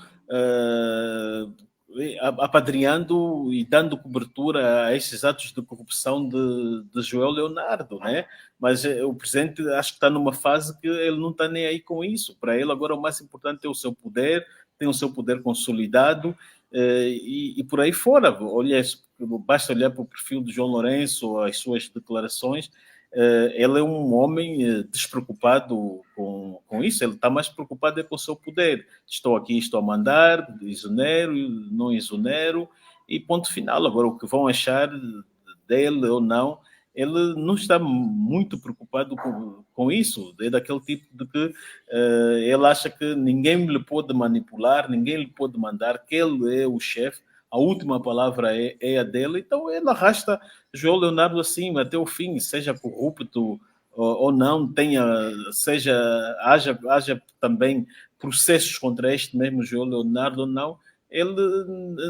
apadrinhando e dando cobertura a estes atos de corrupção de João Leonardo, né? Mas o Presidente acho que está numa fase que ele não está nem aí com isso. Para ele agora o mais importante é o seu poder, tem o seu poder consolidado, e por aí fora. Basta olhar para o perfil de João Lourenço, as suas declarações. Ele é um homem despreocupado com isso. Ele está mais preocupado com o seu poder. Estou aqui, estou a mandar, exonero, não exonero, e ponto final. Agora, o que vão achar dele ou não, ele não está muito preocupado com isso. É daquele tipo de que ele acha que ninguém lhe pode manipular, ninguém lhe pode mandar, que ele é o chefe. A última palavra é a dele, então ele arrasta João Leonardo assim até o fim, seja corrupto ou não, haja também processos contra este mesmo João Leonardo ou não, ele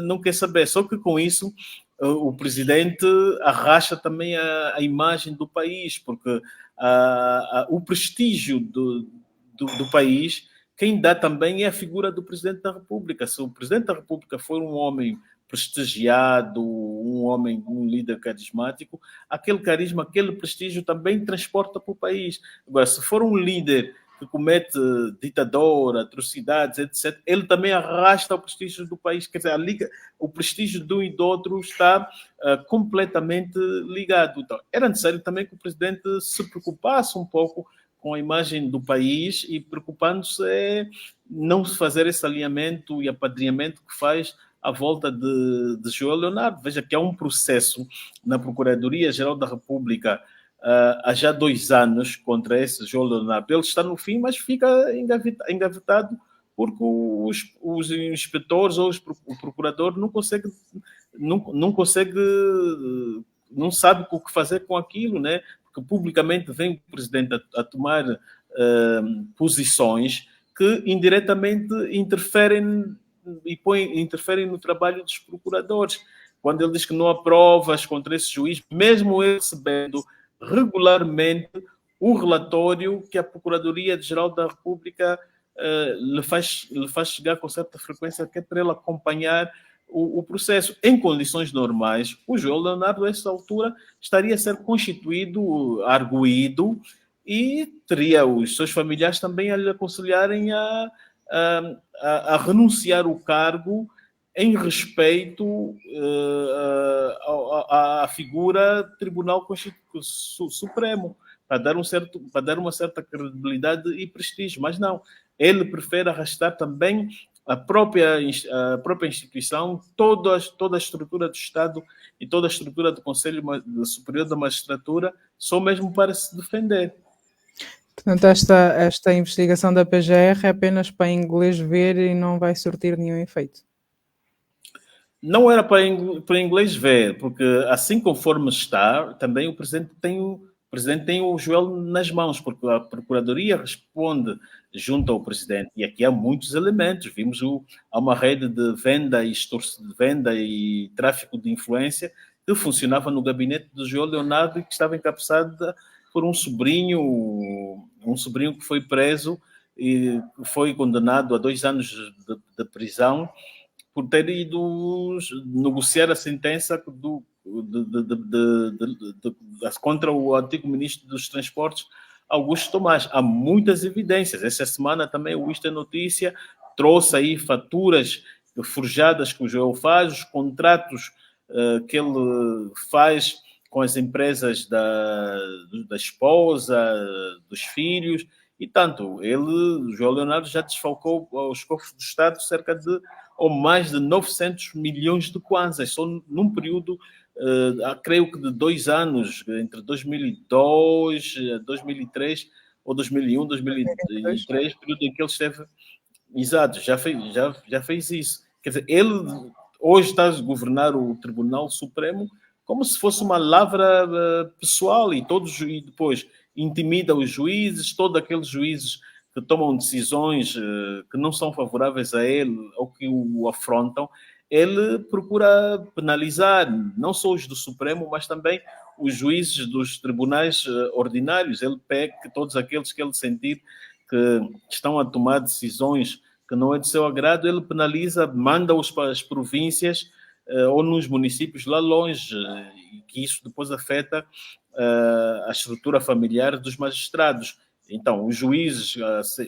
não quer saber. Só que com isso o presidente arrasta também a imagem do país, porque o prestígio do país, quem dá também é a figura do Presidente da República. Se o Presidente da República for um homem prestigiado, um líder carismático, aquele carisma, aquele prestígio também transporta para o país. Agora, se for um líder que comete ditadura, atrocidades, etc., ele também arrasta o prestígio do país. Quer dizer, o prestígio de um e do outro está completamente ligado. Então, era necessário também que o presidente se preocupasse um pouco com a imagem do país e preocupando-se não fazer esse alinhamento e apadrinhamento que faz à volta de João Leonardo. Veja que há um processo na Procuradoria-Geral da República há já 2 anos contra esse João Leonardo. Ele está no fim, mas fica engavetado porque os inspetores ou o procurador não sabe o que fazer com aquilo, né? Porque publicamente vem o presidente a tomar posições que indiretamente interferem interferem no trabalho dos procuradores. Quando ele diz que não há provas contra esse juiz, mesmo ele recebendo regularmente o relatório que a Procuradoria-Geral da República lhe faz chegar com certa frequência, que é para ele acompanhar o processo. Em condições normais, o João Leonardo, a essa altura, estaria a ser constituído, arguído, e teria os seus familiares também a lhe aconselharem a renunciar ao cargo em respeito à figura Tribunal Supremo, para dar uma certa credibilidade e prestígio. Mas não, ele prefere arrastar também a própria instituição, toda a estrutura do Estado e toda a estrutura do Conselho Superior da Magistratura, só mesmo para se defender. Portanto, esta investigação da PGR é apenas para inglês ver e não vai surtir nenhum efeito? Não era para inglês ver, porque assim conforme está, também o Presidente tem o joelho nas mãos, porque a Procuradoria responde junto ao Presidente. E aqui há muitos elementos. Vimos há uma rede de venda e tráfico de influência que funcionava no gabinete do João Leonardo e que estava encabeçada por um sobrinho que foi preso e foi condenado a 2 anos de prisão por ter ido negociar a sentença contra o antigo ministro dos Transportes, Augusto Tomás. Há muitas evidências. Essa semana também o Isto é Notícia trouxe aí faturas forjadas que o Joel faz, os contratos que ele faz com as empresas da esposa, dos filhos, e tanto. O João Leonardo, já desfalcou aos cofres do Estado cerca de, ou mais de 900 milhões de kwanzas, só num período, creio que de 2 anos, entre 2002, 2003, ou 2001, 2003, período em que ele esteve... Exato, já fez isso. Quer dizer, ele hoje está a governar o Tribunal Supremo como se fosse uma lavra pessoal, e depois intimida os juízes, todos aqueles juízes que tomam decisões que não são favoráveis a ele ou que o afrontam. Ele procura penalizar não só os do Supremo, mas também os juízes dos tribunais ordinários. Ele pega todos aqueles que ele sentir que estão a tomar decisões que não é de seu agrado, ele penaliza, manda-os para as províncias ou nos municípios lá longe, e que isso depois afeta a estrutura familiar dos magistrados. Então, os juízes,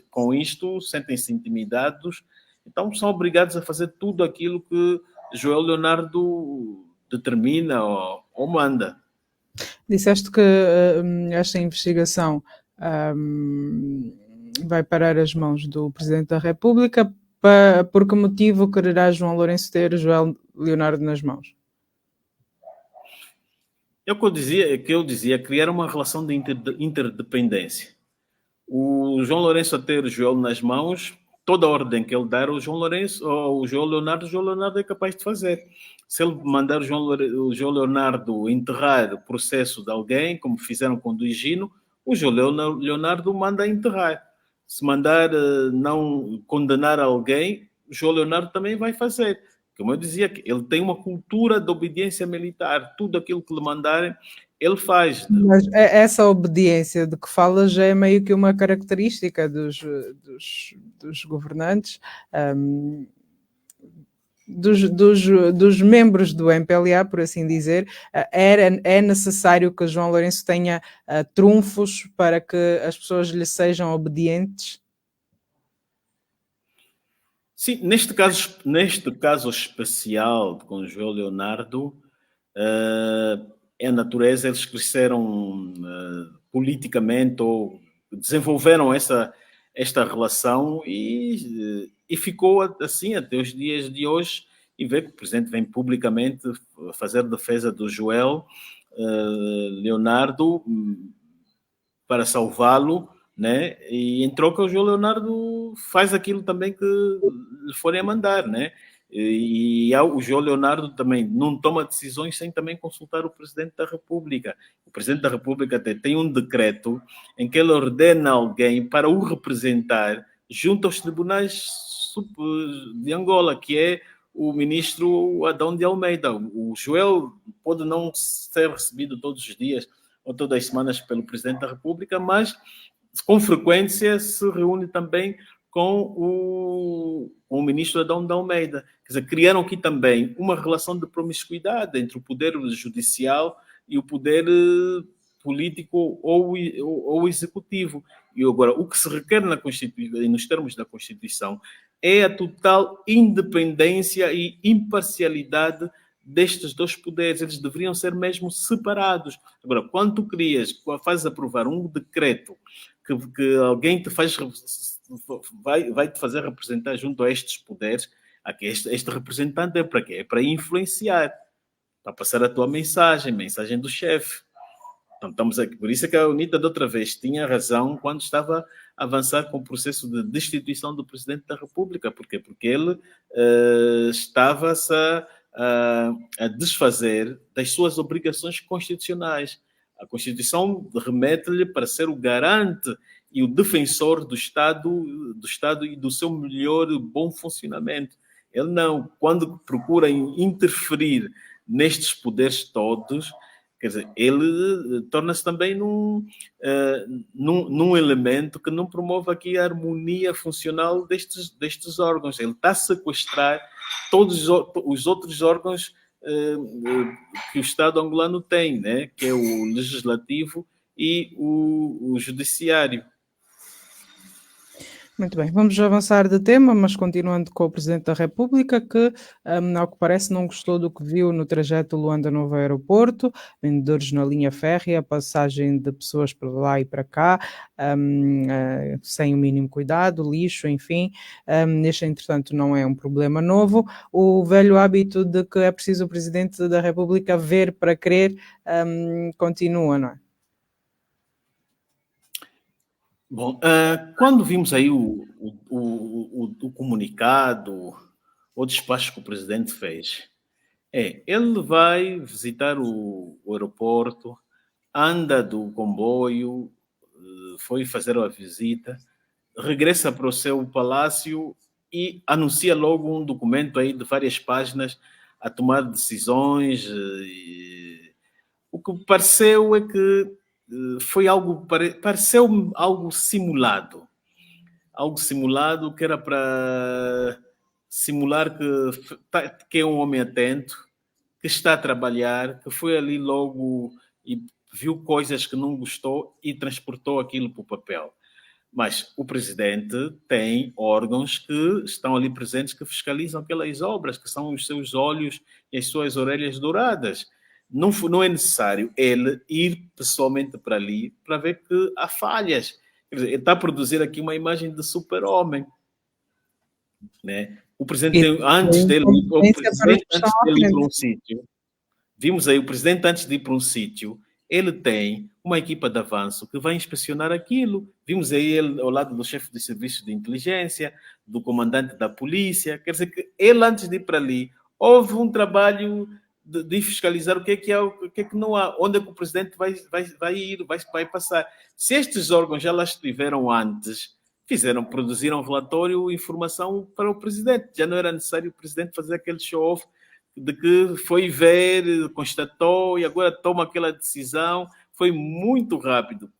com isto, sentem-se intimidados, então são obrigados a fazer tudo aquilo que João Leonardo determina ou manda. Disseste que esta investigação vai parar as mãos do Presidente da República. Por que motivo quererá João Lourenço ter João Leonardo nas mãos? O que eu dizia, criar uma relação de interdependência. O João Lourenço a ter o João nas mãos, toda a ordem que ele der, o João Leonardo é capaz de fazer. Se ele mandar o João Leonardo enterrar o processo de alguém, como fizeram com o do Higino, o João Leonardo manda enterrar. Se mandar não condenar alguém, o João Leonardo também vai fazer. Como eu dizia, ele tem uma cultura de obediência militar. Tudo aquilo que lhe mandarem, ele faz. Mas essa obediência de que falas já é meio que uma característica dos governantes, dos membros do MPLA, por assim dizer. É necessário que João Lourenço tenha trunfos para que as pessoas lhe sejam obedientes? Sim, neste caso especial com o João Leonardo, é a natureza, eles cresceram politicamente ou desenvolveram esta relação e ficou assim até os dias de hoje, e vê que o Presidente vem publicamente fazer defesa do João Leonardo para salvá-lo, né? E em troca o João Leonardo faz aquilo também que lhe forem a mandar, né? E o João Leonardo também não toma decisões sem também consultar o Presidente da República. O Presidente da República tem um decreto em que ele ordena alguém para o representar junto aos tribunais de Angola, que é o ministro Adão de Almeida. O Joel pode não ser recebido todos os dias ou todas as semanas pelo Presidente da República, mas com frequência se reúne também com o ministro Adão de Almeida. Quer dizer, criaram aqui também uma relação de promiscuidade entre o poder judicial e o poder político ou executivo. E agora, o que se requer na Constituição, nos termos da Constituição, é a total independência e imparcialidade destes dois poderes. Eles deveriam ser mesmo separados. Agora, quando tu fazes aprovar um decreto que alguém te vai te fazer representar junto a estes poderes, aqui este representante é para quê? É para influenciar, para passar a tua mensagem do chefe. Então, estamos aqui. Por isso é que a UNITA, da outra vez, tinha razão quando estava a avançar com o processo de destituição do Presidente da República. Por quê? Porque ele estava-se a desfazer das suas obrigações constitucionais. A Constituição remete-lhe para ser o garante e o defensor do Estado e do seu melhor bom funcionamento. Ele não, quando procura interferir nestes poderes todos, quer dizer, ele torna-se também num elemento que não promove aqui a harmonia funcional destes órgãos. Ele está a sequestrar todos os outros órgãos que o Estado angolano tem, né? Que é o legislativo e o judiciário. Muito bem, vamos avançar de tema, mas continuando com o Presidente da República, que, ao que parece, não gostou do que viu no trajeto Luanda-Novo Aeroporto, vendedores na linha férrea, passagem de pessoas para lá e para cá, sem o mínimo cuidado, lixo, enfim. Este, entretanto, não é um problema novo. O velho hábito de que é preciso o Presidente da República ver para crer continua, não é? Bom, quando vimos aí o comunicado, o despacho que o presidente fez, ele vai visitar o aeroporto, anda do comboio, foi fazer a visita, regressa para o seu palácio e anuncia logo um documento aí de várias páginas a tomar decisões. O que pareceu é que pareceu algo simulado que era para simular que é um homem atento, que está a trabalhar, que foi ali logo e viu coisas que não gostou e transportou aquilo para o papel. Mas o presidente tem órgãos que estão ali presentes que fiscalizam aquelas obras, que são os seus olhos e as suas orelhas douradas. Não é necessário ele ir pessoalmente para ali para ver que há falhas. Quer dizer, ele está a produzir aqui uma imagem de super-homem. Né? O presidente, antes dele ir para um sítio, vimos aí o presidente antes de ir para um sítio, ele tem uma equipa de avanço que vai inspecionar aquilo. Vimos aí ele ao lado do chefe de serviço de inteligência, do comandante da polícia. Quer dizer que ele, antes de ir para ali, houve um trabalho de fiscalizar o que é que não há, onde é que o presidente vai ir, vai passar. Se estes órgãos já lá estiveram antes, produziram relatório, informação para o presidente. Já não era necessário o presidente fazer aquele show-off de que foi ver, constatou e agora toma aquela decisão. Foi muito rápido.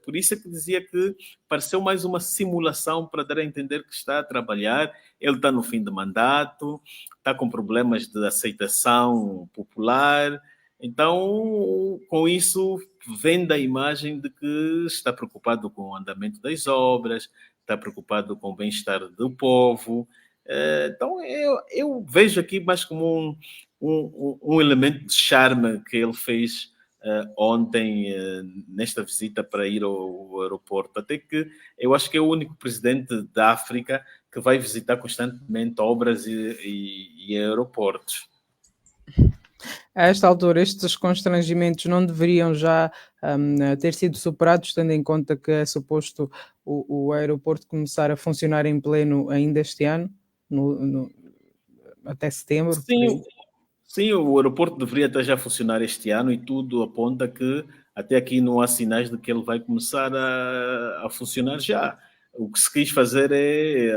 Por isso é que dizia que pareceu mais uma simulação para dar a entender que está a trabalhar. Ele está no fim de mandato, está com problemas de aceitação popular. Então, com isso, vende a imagem de que está preocupado com o andamento das obras, está preocupado com o bem-estar do povo. Então, eu vejo aqui mais como um elemento de charme que ele fez ontem, nesta visita para ir ao aeroporto. Até que eu acho que é o único presidente da África que vai visitar constantemente obras e aeroportos. A esta altura, estes constrangimentos não deveriam já ter sido superados, tendo em conta que é suposto o aeroporto começar a funcionar em pleno ainda este ano, até setembro? Sim, o aeroporto deveria até já funcionar este ano e tudo aponta que até aqui não há sinais de que ele vai começar a funcionar já. O que se quis fazer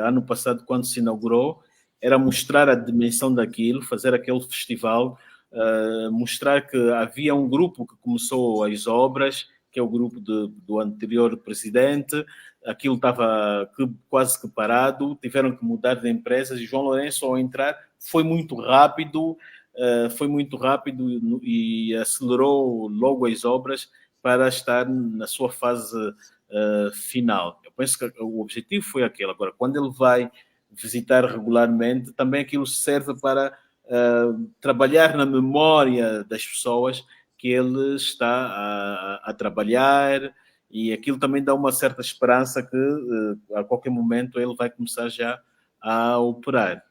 ano passado, quando se inaugurou, era mostrar a dimensão daquilo, fazer aquele festival, mostrar que havia um grupo que começou as obras, que é o grupo do anterior presidente. Aquilo estava quase que parado, tiveram que mudar de empresas, e João Lourenço, ao entrar, foi muito rápido e acelerou logo as obras para estar na sua fase final. Eu penso que o objetivo foi aquele. Agora, quando ele vai visitar regularmente, também aquilo serve para trabalhar na memória das pessoas que ele está a trabalhar, e aquilo também dá uma certa esperança que a qualquer momento ele vai começar já a operar.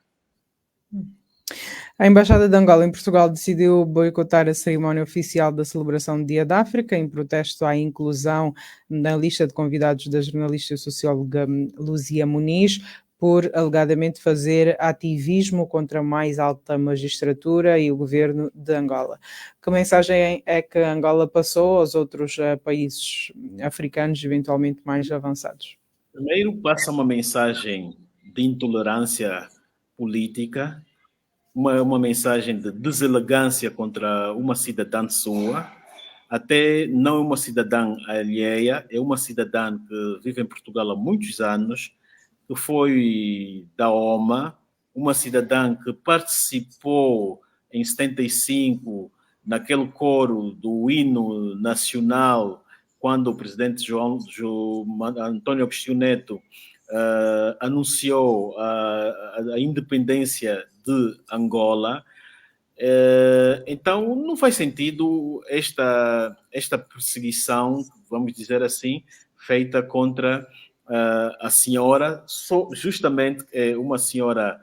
A Embaixada de Angola em Portugal decidiu boicotar a cerimónia oficial da celebração do Dia da África, em protesto à inclusão na lista de convidados da jornalista e socióloga Luzia Muniz, por alegadamente fazer ativismo contra a mais alta magistratura e o governo de Angola. Que mensagem é que Angola passou aos outros países africanos, eventualmente mais avançados? Primeiro, passa uma mensagem de intolerância política, uma mensagem de deselegância contra uma cidadã sua, até não é uma cidadã alheia, é uma cidadã que vive em Portugal há muitos anos, que foi da OMA, uma cidadã que participou em 75 naquele coro do hino nacional, quando o presidente António Agostinho Neto anunciou a independência de Angola. Então, não faz sentido esta perseguição, vamos dizer assim, feita contra a senhora, justamente uma senhora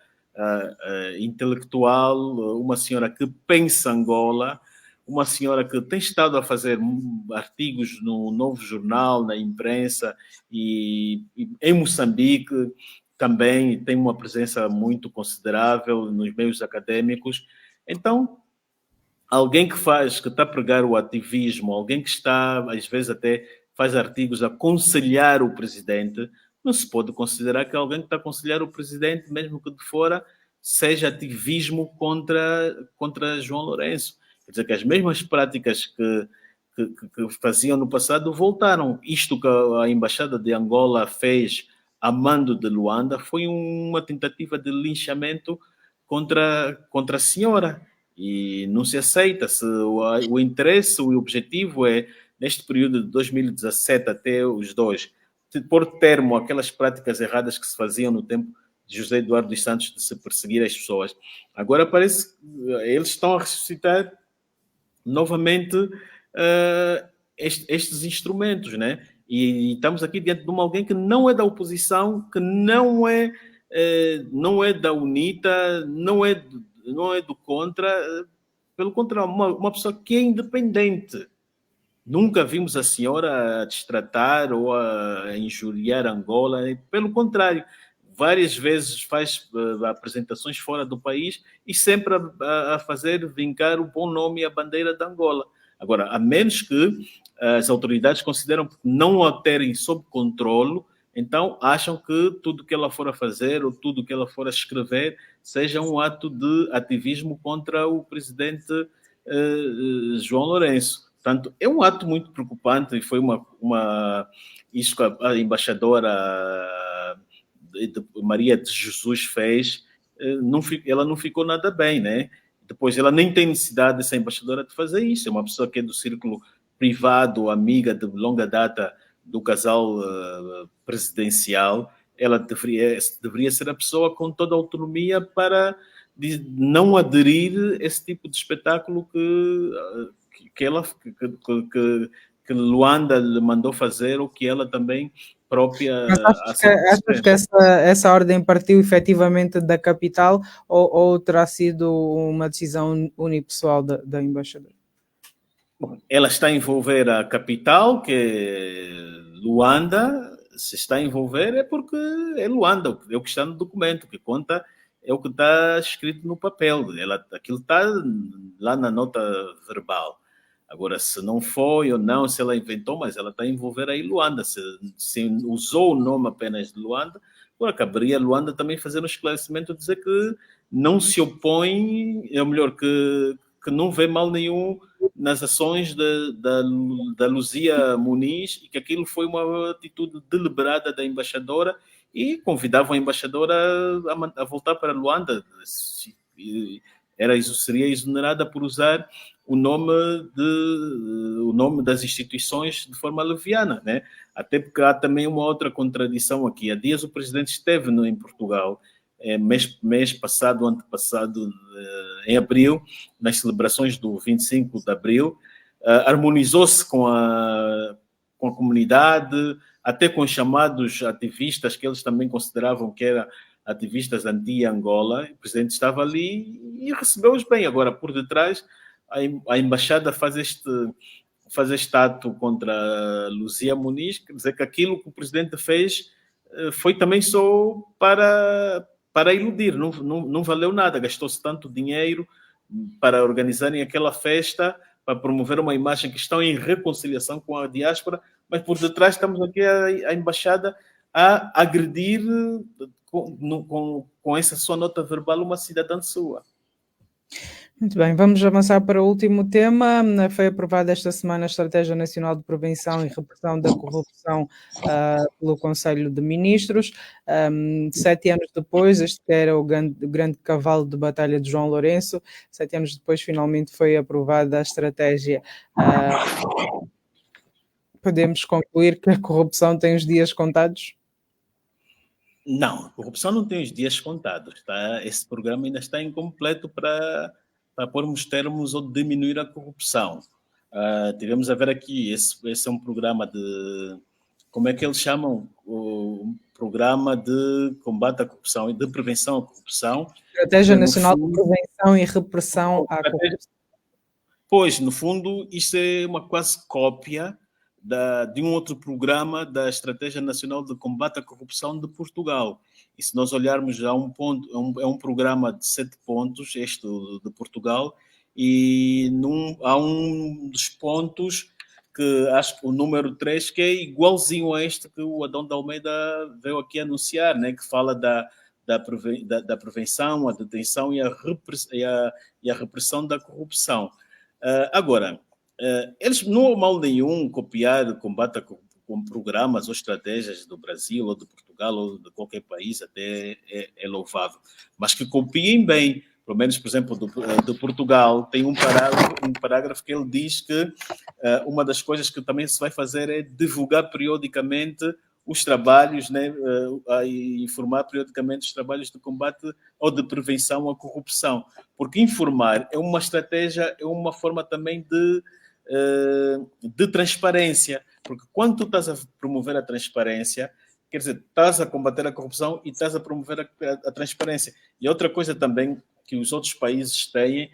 intelectual, uma senhora que pensa Angola, uma senhora que tem estado a fazer artigos no Novo Jornal, na imprensa, e em Moçambique também tem uma presença muito considerável nos meios acadêmicos. Então, alguém que está a pregar o ativismo, alguém que está, às vezes até faz artigos a aconselhar o presidente, não se pode considerar que alguém que está a aconselhar o presidente, mesmo que de fora, seja ativismo contra João Lourenço. Quer dizer que as mesmas práticas que faziam no passado voltaram. Isto que a Embaixada de Angola fez a mando de Luanda foi uma tentativa de linchamento contra a senhora. E não se aceita. Se o interesse, o objetivo é, neste período de 2017 até os dois, de pôr termo àquelas práticas erradas que se faziam no tempo de José Eduardo dos Santos, de se perseguir as pessoas. Agora parece que eles estão a ressuscitar novamente estes instrumentos, né? E estamos aqui diante de alguém que não é da oposição, que não é da UNITA, não é do contra, pelo contrário, uma pessoa que é independente. Nunca vimos a senhora a destratar ou a injuriar Angola, pelo contrário, várias vezes faz apresentações fora do país e sempre a fazer vincar o bom nome e a bandeira de Angola. Agora, a menos que as autoridades consideram que não a terem sob controle, então acham que tudo que ela for a fazer ou tudo que ela for a escrever seja um ato de ativismo contra o presidente João Lourenço. Portanto, é um ato muito preocupante e foi isso que a embaixadora Maria de Jesus fez, ela não ficou nada bem, né? Depois, ela nem tem necessidade dessa embaixadora de fazer isso. É uma pessoa que é do círculo privado, amiga de longa data do casal presidencial. Ela deveria ser a pessoa com toda a autonomia para não aderir a esse tipo de espetáculo que Luanda lhe mandou fazer, ou que ela também própria... Mas achas que essa ordem partiu efetivamente da capital ou terá sido uma decisão unipessoal da embaixadora? Bom, ela está a envolver a capital, que é Luanda. Se está a envolver é porque é Luanda, é o que está no documento, o que conta é o que está escrito no papel. Aquilo está lá na nota verbal. Agora, se não foi ou não, se ela inventou, mas ela está a envolver aí Luanda. Se usou o nome apenas de Luanda, agora caberia a Luanda também fazer um esclarecimento, dizer que não se opõe, ou melhor, que não vê mal nenhum nas ações da Luzia Muniz, e que aquilo foi uma atitude deliberada da embaixadora, e convidavam a embaixadora a voltar para Luanda. Seria exonerada por usar o nome das instituições de forma leviana, né? Até porque há também uma outra contradição aqui. Há dias o presidente esteve em Portugal, mês passado, antepassado, em abril, nas celebrações do 25 de abril, harmonizou-se com a comunidade, até com os chamados ativistas, que eles também consideravam que eram ativistas anti-Angola. O presidente estava ali e recebeu-os bem. Agora, por detrás, a embaixada faz este ato contra a Luzia Muniz, quer dizer que aquilo que o presidente fez foi também só para iludir, não valeu nada. Gastou-se tanto dinheiro para organizarem aquela festa, para promover uma imagem que estão em reconciliação com a diáspora, mas por detrás estamos aqui a embaixada a agredir com essa sua nota verbal uma cidadã sua. Muito bem, vamos avançar para o último tema. Foi aprovada esta semana a Estratégia Nacional de Prevenção e Repressão da Corrupção pelo Conselho de Ministros. 7 anos depois, este que era o grande cavalo de batalha de João Lourenço, 7 anos depois finalmente foi aprovada a estratégia. Podemos concluir que a corrupção tem os dias contados? Não, a corrupção não tem os dias contados. Tá? Esse programa ainda está incompleto para pormos termos ou diminuir a corrupção. Tivemos a ver aqui, esse é um programa de... Como é que eles chamam? O programa de combate à corrupção e de prevenção à corrupção. Estratégia Nacional de Prevenção e Repressão à Corrupção. Pois, no fundo, isto é uma quase cópia de um outro programa da Estratégia Nacional de Combate à Corrupção de Portugal. E se nós olharmos a um ponto, é um programa de 7 pontos, este de Portugal, e há um dos pontos que acho que o número 3, que é igualzinho a este que o Adão de Almeida veio aqui anunciar, né? Que fala da prevenção, a detenção e a repressão da corrupção. Agora, eles não há mal nenhum copiar combate com programas ou estratégias do Brasil ou de Portugal ou de qualquer país, até é louvável, mas que copiem bem. Pelo menos, por exemplo, do Portugal, tem um parágrafo que ele diz que uma das coisas que também se vai fazer é divulgar periodicamente os trabalhos, né, e informar periodicamente os trabalhos de combate ou de prevenção à corrupção. Porque informar é uma estratégia, é uma forma também de transparência. Porque quando tu estás a promover a transparência, quer dizer, estás a combater a corrupção e estás a promover a transparência. E outra coisa também que os outros países têm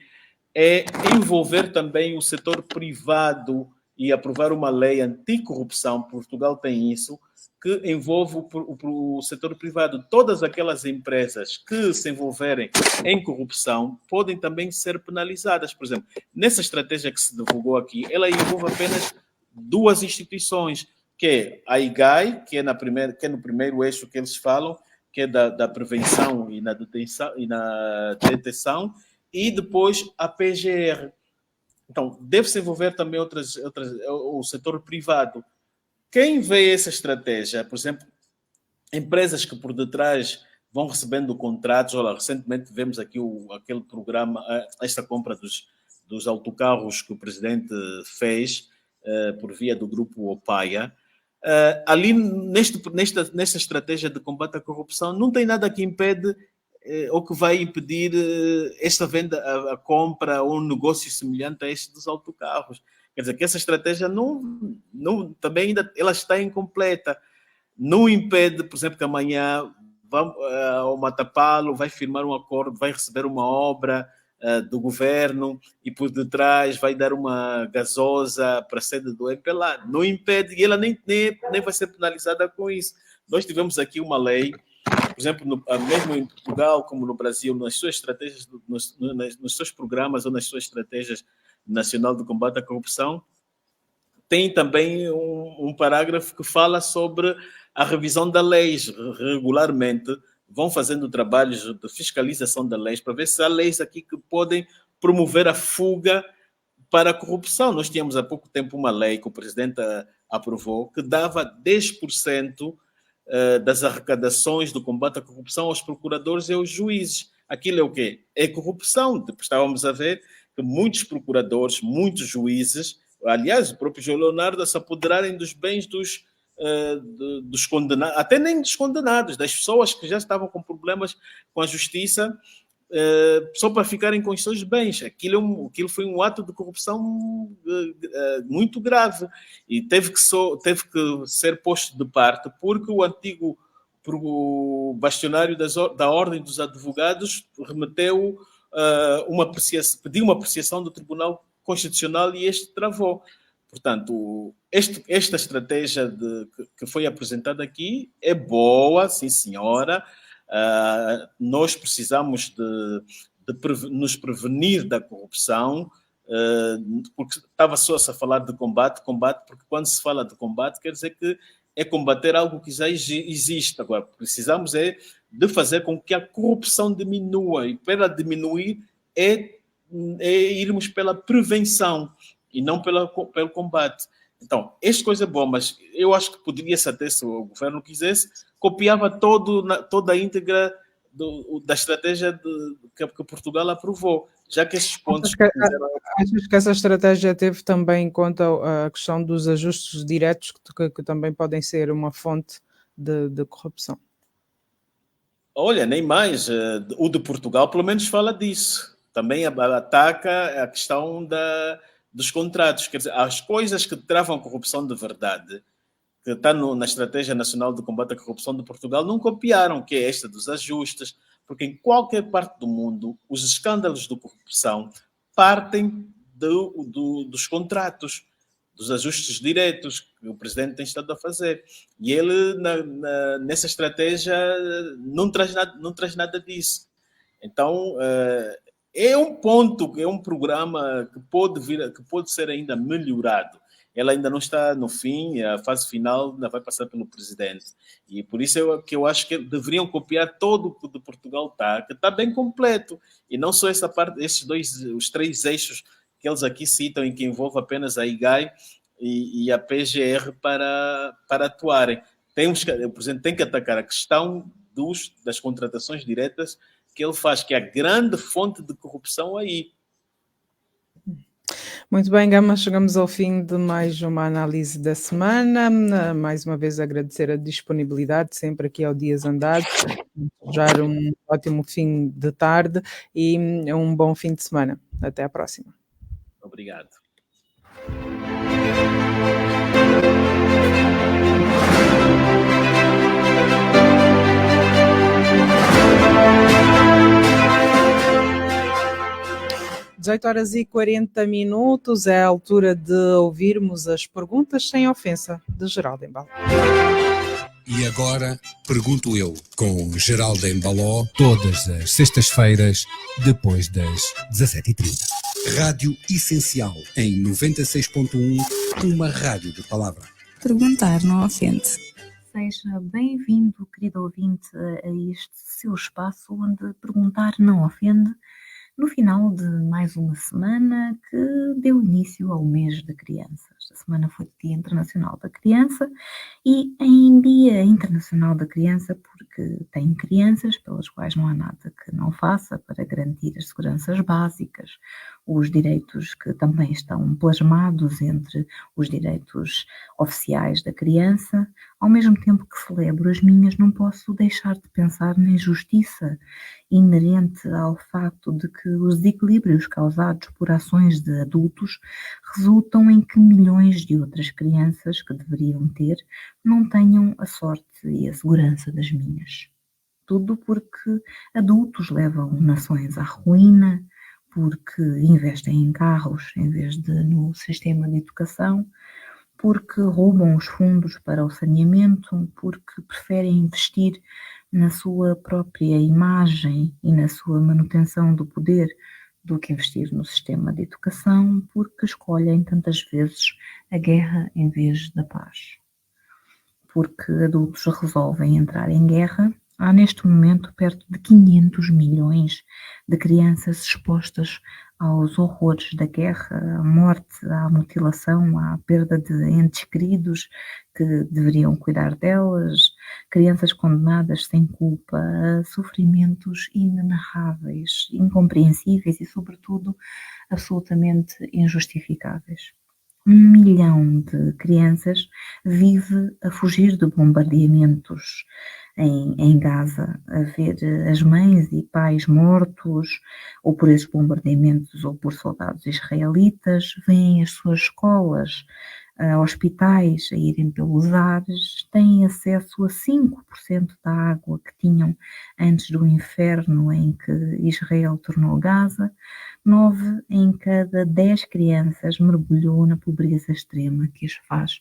é envolver também o setor privado e aprovar uma lei anticorrupção. Portugal tem isso, que envolve o setor privado. Todas aquelas empresas que se envolverem em corrupção podem também ser penalizadas. Por exemplo, nessa estratégia que se divulgou aqui, ela envolve apenas 2 instituições, que é a IGAI, que é no primeiro eixo que eles falam, que é da prevenção e na detecção, e depois a PGR. Então, deve-se envolver também o setor privado. Quem vê essa estratégia, por exemplo, empresas que por detrás vão recebendo contratos, olha, recentemente tivemos aqui aquele programa, esta compra dos autocarros que o presidente fez por via do grupo Opaia. Ali, nesta estratégia de combate à corrupção, não tem nada que impede ou que vai impedir esta venda, a compra ou um negócio semelhante a este dos autocarros. Quer dizer, que essa estratégia também ainda ela está incompleta. Não impede, por exemplo, que amanhã o Matapalo vai firmar um acordo, vai receber uma obra do governo e por detrás vai dar uma gasosa para a sede do MPLA. Não impede e ela nem vai ser penalizada com isso. Nós tivemos aqui uma lei, por exemplo, mesmo em Portugal como no Brasil, nas suas estratégias, nos seus programas ou nas suas estratégias Nacional de Combate à Corrupção, tem também um parágrafo que fala sobre a revisão das leis. Regularmente vão fazendo trabalhos de fiscalização das leis para ver se há leis aqui que podem promover a fuga para a corrupção. Nós tínhamos há pouco tempo uma lei que o presidente aprovou que dava 10% das arrecadações do combate à corrupção aos procuradores e aos juízes. Aquilo é o quê? É corrupção. Estávamos a ver que muitos procuradores, muitos juízes, aliás, o próprio João Leonardo, se apoderarem dos bens dos condenados, até nem dos condenados, das pessoas que já estavam com problemas com a justiça, só para ficarem com os seus bens. Aquilo foi um ato de corrupção muito grave e teve que ser posto de parte porque o antigo bastionário da Ordem dos Advogados remeteu pediu uma apreciação do Tribunal Constitucional e este travou. Portanto, esta estratégia que foi apresentada aqui é boa, sim senhora. Nós precisamos de nos prevenir da corrupção, porque estava só a falar de combate, porque quando se fala de combate quer dizer que é combater algo que já existe. Agora, precisamos de fazer com que a corrupção diminua, e para diminuir é irmos pela prevenção e não pelo combate. Então, esta coisa é boa, mas eu acho que poderia-se até, se o governo quisesse, copiava toda a íntegra da estratégia que Portugal aprovou, já que estes pontos... Achas que essa estratégia teve também em conta a questão dos ajustes diretos, que também podem ser uma fonte de corrupção? Olha, nem mais. O de Portugal, pelo menos, fala disso. Também ataca a questão dos contratos. Quer dizer, as coisas que travam a corrupção de verdade, que está na Estratégia Nacional de Combate à Corrupção de Portugal, não copiaram, que é esta dos ajustes, porque em qualquer parte do mundo, os escândalos de corrupção partem dos contratos, dos ajustes diretos que o presidente tem estado a fazer. E ele, nessa estratégia, não traz nada disso. Então, é um ponto, é um programa que pode ser ainda melhorado. Ela ainda não está no fim, a fase final ainda vai passar pelo presidente. E por isso eu acho que deveriam copiar todo o que de Portugal está, que está bem completo. E não só essa parte, os 3 eixos que eles aqui citam, em que envolve apenas a IGAI e a PGR para atuarem. O presidente tem que atacar a questão das contratações diretas, que ele faz, que é a grande fonte de corrupção aí. Muito bem, Gama, chegamos ao fim de mais uma análise da semana. Mais uma vez agradecer a disponibilidade sempre aqui ao Dias Andados, desejar um ótimo fim de tarde e um bom fim de semana. Até à próxima. Obrigado. (18h40) é a altura de ouvirmos as perguntas sem ofensa de Geraldo Embaló. E agora, pergunto eu, com Geraldo Embaló, todas as sextas-feiras, depois das 17h30. Rádio Essencial, em 96.1, uma rádio de palavra. Perguntar não ofende. Seja bem-vindo, querido ouvinte, a este seu espaço onde perguntar não ofende, no final de mais uma semana que deu início ao mês da criança. Esta semana foi Dia Internacional da Criança e em Dia Internacional da Criança, porque tem crianças pelas quais não há nada que não faça para garantir as seguranças básicas, os direitos que também estão plasmados entre os direitos oficiais da criança. Ao mesmo tempo que celebro as minhas, não posso deixar de pensar na injustiça inerente ao facto de que os desequilíbrios causados por ações de adultos resultam em que milhões de outras crianças que deveriam ter não tenham a sorte e a segurança das minhas. Tudo porque adultos levam nações à ruína, porque investem em carros em vez de no sistema de educação, porque roubam os fundos para o saneamento, porque preferem investir na sua própria imagem e na sua manutenção do poder do que investir no sistema de educação, porque escolhem tantas vezes a guerra em vez da paz. Porque adultos resolvem entrar em guerra. Há neste momento perto de 500 milhões de crianças expostas aos horrores da guerra, à morte, à mutilação, à perda de entes queridos que deveriam cuidar delas, crianças condenadas sem culpa a sofrimentos inenarráveis, incompreensíveis e, sobretudo, absolutamente injustificáveis. 1 milhão de crianças vive a fugir de bombardeamentos em Gaza, a ver as mães e pais mortos, ou por esses bombardeamentos, ou por soldados israelitas, veem as suas escolas, hospitais a irem pelos ares, têm acesso a 5% da água que tinham antes do inferno em que Israel tornou Gaza. 9 em cada 10 crianças mergulhou na pobreza extrema que as faz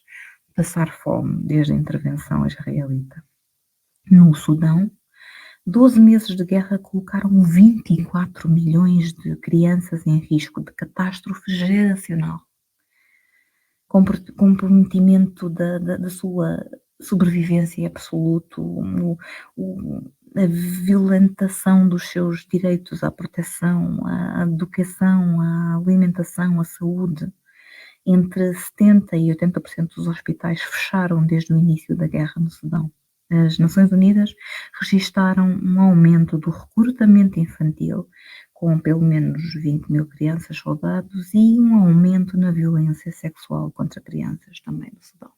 passar fome desde a intervenção israelita. No Sudão, 12 meses de guerra colocaram 24 milhões de crianças em risco de catástrofe geracional. Comprometimento da sua sobrevivência absoluto, a violentação dos seus direitos à proteção, à educação, à alimentação, à saúde. Entre 70% e 80% dos hospitais fecharam desde o início da guerra no Sudão. As Nações Unidas registaram um aumento do recrutamento infantil, com pelo menos 20 mil crianças soldados, e um aumento na violência sexual contra crianças também no Sudão.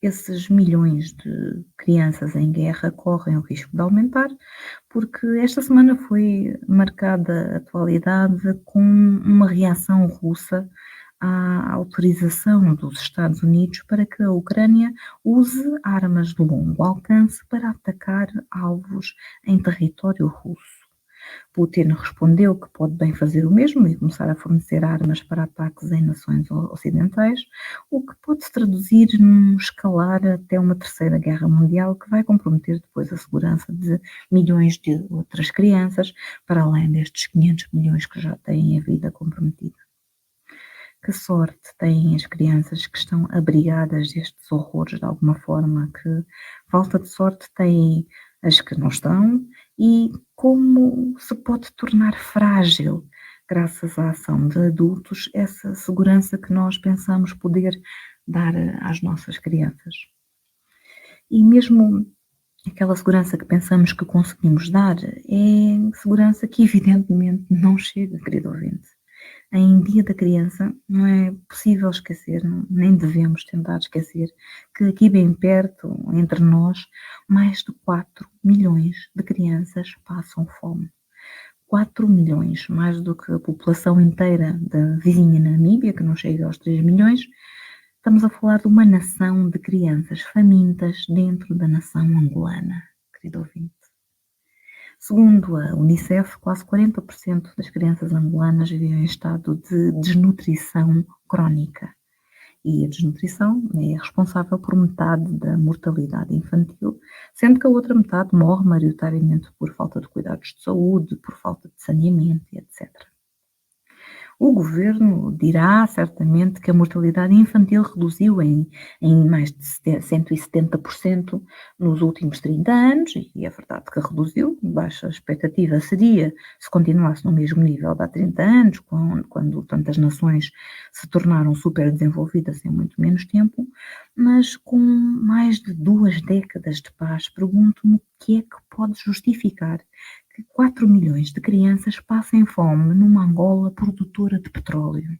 Esses milhões de crianças em guerra correm o risco de aumentar, porque esta semana foi marcada a atualidade com uma reação russa à autorização dos Estados Unidos para que a Ucrânia use armas de longo alcance para atacar alvos em território russo. Putin respondeu que pode bem fazer o mesmo e começar a fornecer armas para ataques em nações ocidentais, o que pode se traduzir num escalar até uma terceira guerra mundial que vai comprometer depois a segurança de milhões de outras crianças, para além destes 500 milhões que já têm a vida comprometida. Que sorte têm as crianças que estão abrigadas destes horrores de alguma forma, que falta de sorte têm as que não estão, e como se pode tornar frágil, graças à ação de adultos, essa segurança que nós pensamos poder dar às nossas crianças. E mesmo aquela segurança que pensamos que conseguimos dar é segurança que evidentemente não chega, querido ouvinte. Em Dia da Criança não é possível esquecer, nem devemos tentar esquecer, que aqui bem perto, entre nós, mais de 4 milhões de crianças passam fome. 4 milhões, mais do que a população inteira da vizinha Namíbia, que não chega aos 3 milhões. Estamos a falar de uma nação de crianças famintas dentro da nação angolana, querido ouvinte. Segundo a Unicef, quase 40% das crianças angolanas vivem em estado de desnutrição crónica. E a desnutrição é responsável por metade da mortalidade infantil, sendo que a outra metade morre maioritariamente por falta de cuidados de saúde, por falta de saneamento, etc. O governo dirá certamente que a mortalidade infantil reduziu em mais de 170% nos últimos 30 anos, e é verdade que reduziu. Baixa expectativa seria se continuasse no mesmo nível de há 30 anos, quando tantas nações se tornaram super desenvolvidas em muito menos tempo, mas com mais de 2 décadas de paz, pergunto-me o que é que pode justificar que 4 milhões de crianças passem fome numa Angola produtora de petróleo,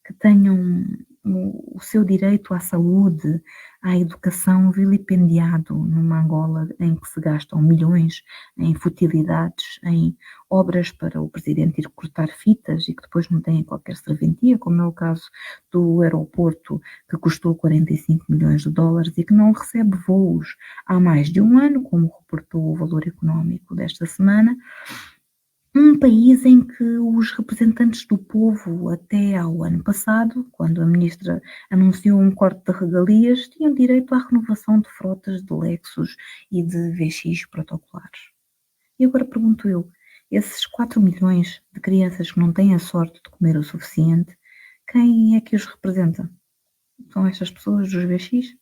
que tenham o seu direito à saúde, à educação vilipendiado numa Angola em que se gastam milhões em futilidades, em obras para o presidente ir cortar fitas e que depois não têm qualquer serventia, como é o caso do aeroporto que custou 45 milhões de dólares e que não recebe voos há mais de um ano, como reportou o Valor Económico desta semana. Um país em que os representantes do povo, até ao ano passado, quando a ministra anunciou um corte de regalias, tinham direito à renovação de frotas de Lexus e de VX protocolares. E agora pergunto eu, Esses 4 milhões de crianças que não têm a sorte de comer o suficiente, quem é que os representa? São estas pessoas dos BX?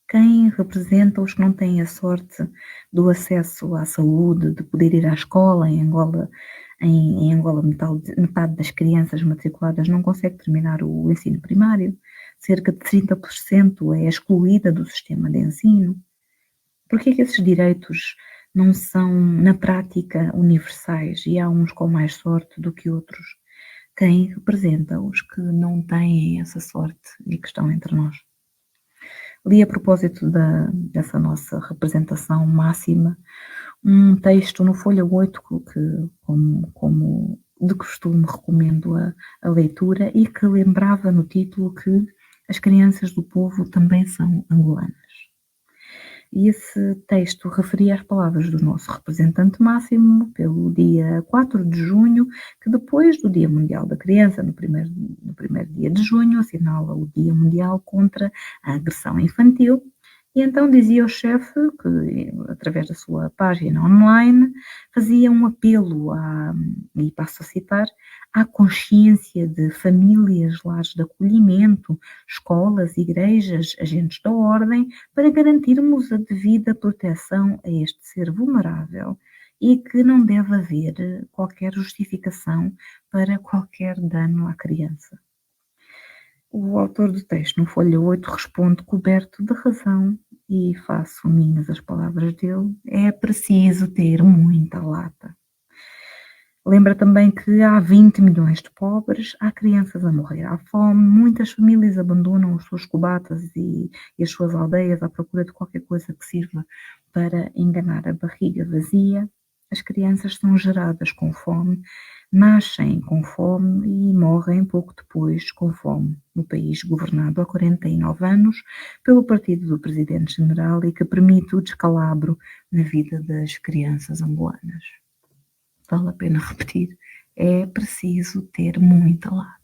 Quem representa os que não têm a sorte do acesso à saúde, de poder ir à escola? Em Angola, metade das crianças matriculadas não consegue terminar o ensino primário. Cerca de 30% é excluída do sistema de ensino. Por que é que esses direitos não são, na prática, universais e há uns com mais sorte do que outros? Quem representa os que não têm essa sorte e que estão entre nós? Li a propósito dessa nossa representação máxima um texto no Folha 8 que como de costume recomendo a leitura e que lembrava no título que as crianças do povo também são angolanas. E esse texto referia as palavras do nosso representante máximo pelo dia 4 de junho, que depois do Dia Mundial da Criança, no primeiro dia de junho, assinala o Dia Mundial contra a Agressão Infantil. E então dizia o chefe que, através da sua página online, fazia um apelo, e passo a citar, à consciência de famílias, lares de acolhimento, escolas, igrejas, agentes da ordem, para garantirmos a devida proteção a este ser vulnerável e que não deve haver qualquer justificação para qualquer dano à criança. O autor do texto, no Folha 8, responde coberto de razão e faço minhas as palavras dele: é preciso ter muita lata. Lembra também que há 20 milhões de pobres, há crianças a morrer à fome, muitas famílias abandonam as suas cobatas e as suas aldeias à procura de qualquer coisa que sirva para enganar a barriga vazia. As crianças são geradas com fome, nascem com fome e morrem pouco depois com fome, no país governado há 49 anos pelo partido do Presidente-General e que permite o descalabro na vida das crianças angolanas. Vale a pena repetir, é preciso ter muita lata.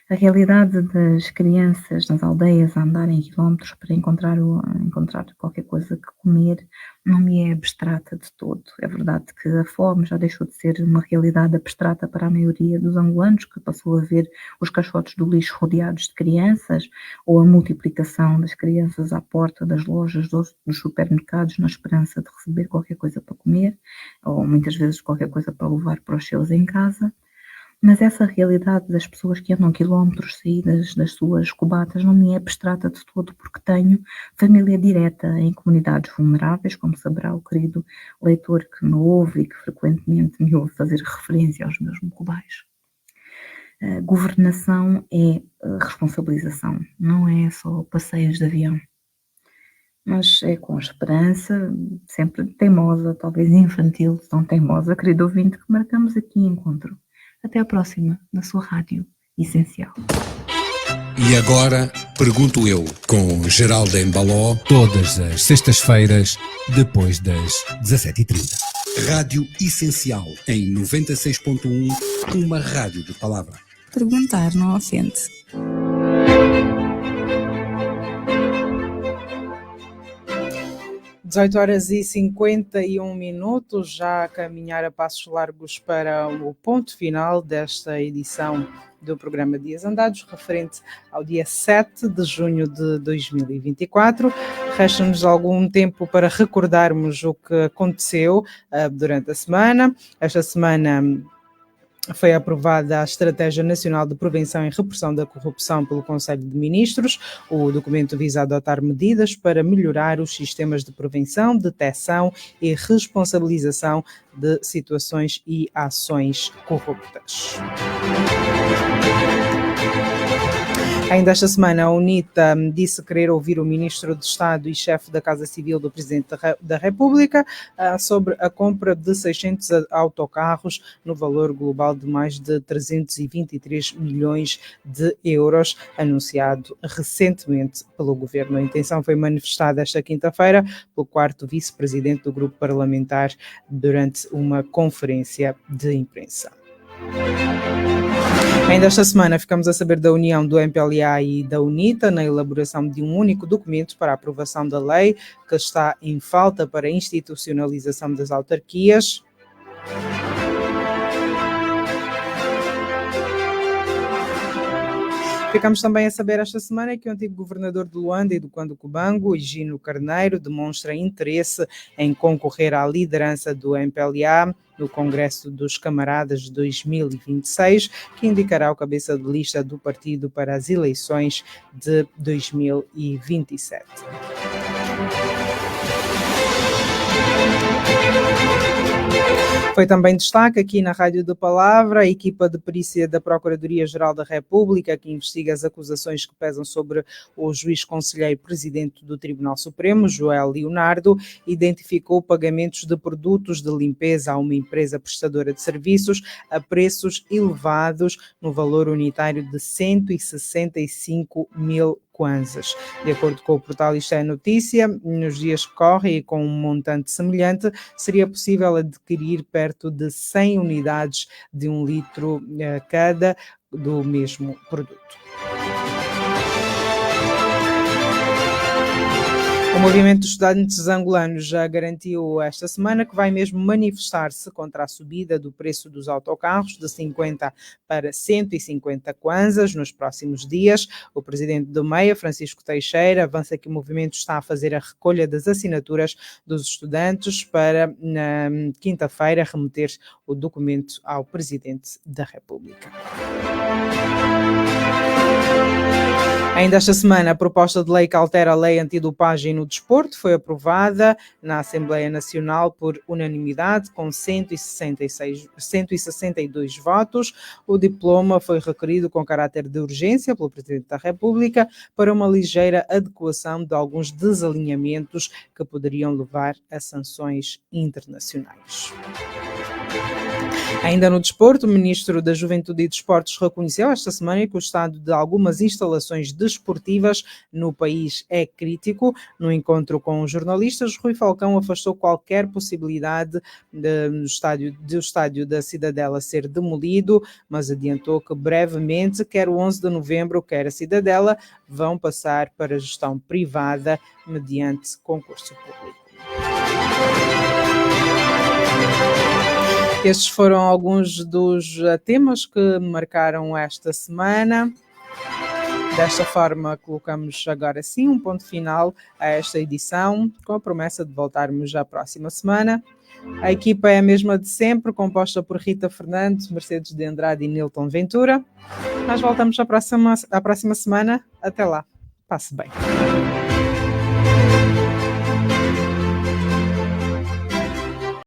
A realidade das crianças nas aldeias a andarem quilómetros para encontrar qualquer coisa que comer não me é abstrata de todo. É verdade que a fome já deixou de ser uma realidade abstrata para a maioria dos angolanos, que passou a ver os caixotes do lixo rodeados de crianças, ou a multiplicação das crianças à porta das lojas dos supermercados na esperança de receber qualquer coisa para comer, ou muitas vezes qualquer coisa para levar para os seus em casa. Mas essa realidade das pessoas que andam quilómetros saídas das suas cobatas não me é abstrata de todo, porque tenho família direta em comunidades vulneráveis, como saberá o querido leitor que me ouve e que frequentemente me ouve fazer referência aos meus mocobais. Governação é responsabilização, não é só passeios de avião. Mas é com esperança, sempre teimosa, talvez infantil, tão teimosa, querido ouvinte, que marcamos aqui encontro. Até a próxima, na sua Rádio Essencial. E agora, pergunto eu, com Geraldo Embaló, todas as sextas-feiras, depois das 17h30. Rádio Essencial, em 96.1, uma rádio de palavra. Perguntar não ofende. Dezoito horas e 51 minutos, já a caminhar a passos largos para o ponto final desta edição do programa Dias Andados, referente ao dia 7 de junho de 2024. Resta-nos algum tempo para recordarmos o que aconteceu durante a semana. Esta semana foi aprovada a Estratégia Nacional de Prevenção e Repressão da Corrupção pelo Conselho de Ministros. O documento visa adotar medidas para melhorar os sistemas de prevenção, detecção e responsabilização de situações e ações corruptas. Ainda esta semana, a UNITA disse querer ouvir o Ministro de Estado e chefe da Casa Civil do Presidente da República sobre a compra de 600 autocarros no valor global de mais de 323 milhões de euros, anunciado recentemente pelo Governo. A intenção foi manifestada esta quinta-feira pelo quarto vice-presidente do grupo parlamentar durante uma conferência de imprensa. Ainda esta semana ficamos a saber da união do MPLA e da UNITA na elaboração de um único documento para a aprovação da lei que está em falta para a institucionalização das autarquias. Ficamos também a saber esta semana que o antigo governador de Luanda e do Cubango, Higino Carneiro, demonstra interesse em concorrer à liderança do MPLA no Congresso dos Camaradas de 2026, que indicará o cabeça de lista do partido para as eleições de 2027. Foi também destaque aqui na Rádio da Palavra a equipa de perícia da Procuradoria-Geral da República, que investiga as acusações que pesam sobre o juiz conselheiro presidente do Tribunal Supremo, Joel Leonardo, identificou pagamentos de produtos de limpeza a uma empresa prestadora de serviços a preços elevados no valor unitário de 165 mil kwanzas. De acordo com o portal Isto é Notícia, nos dias que correm e com um montante semelhante, seria possível adquirir perto de 100 unidades de 1 litro cada do mesmo produto. O movimento de estudantes angolanos já garantiu esta semana que vai mesmo manifestar-se contra a subida do preço dos autocarros de 50 para 150 kwanzas nos próximos dias. O presidente do MEIA, Francisco Teixeira, avança que o movimento está a fazer a recolha das assinaturas dos estudantes para, na quinta-feira, remeter o documento ao presidente da República. Ainda esta semana, a proposta de lei que altera a lei antidopagem no desporto foi aprovada na Assembleia Nacional por unanimidade, com 162 votos. O diploma foi requerido com caráter de urgência pelo Presidente da República para uma ligeira adequação de alguns desalinhamentos que poderiam levar a sanções internacionais. Ainda no desporto, o Ministro da Juventude e Desportos reconheceu esta semana que o estado de algumas instalações desportivas no país é crítico. No encontro com os jornalistas, Rui Falcão afastou qualquer possibilidade do estádio da Cidadela ser demolido, mas adiantou que brevemente, quer o 11 de novembro, quer a Cidadela, vão passar para a gestão privada mediante concurso público. Estes foram alguns dos temas que marcaram esta semana. Desta forma, colocamos agora sim um ponto final a esta edição, com a promessa de voltarmos já à próxima semana. A equipa é a mesma de sempre, composta por Rita Fernandes, Mercedes de Andrade e Nilton Ventura. Nós voltamos à próxima semana. Até lá. Passe bem.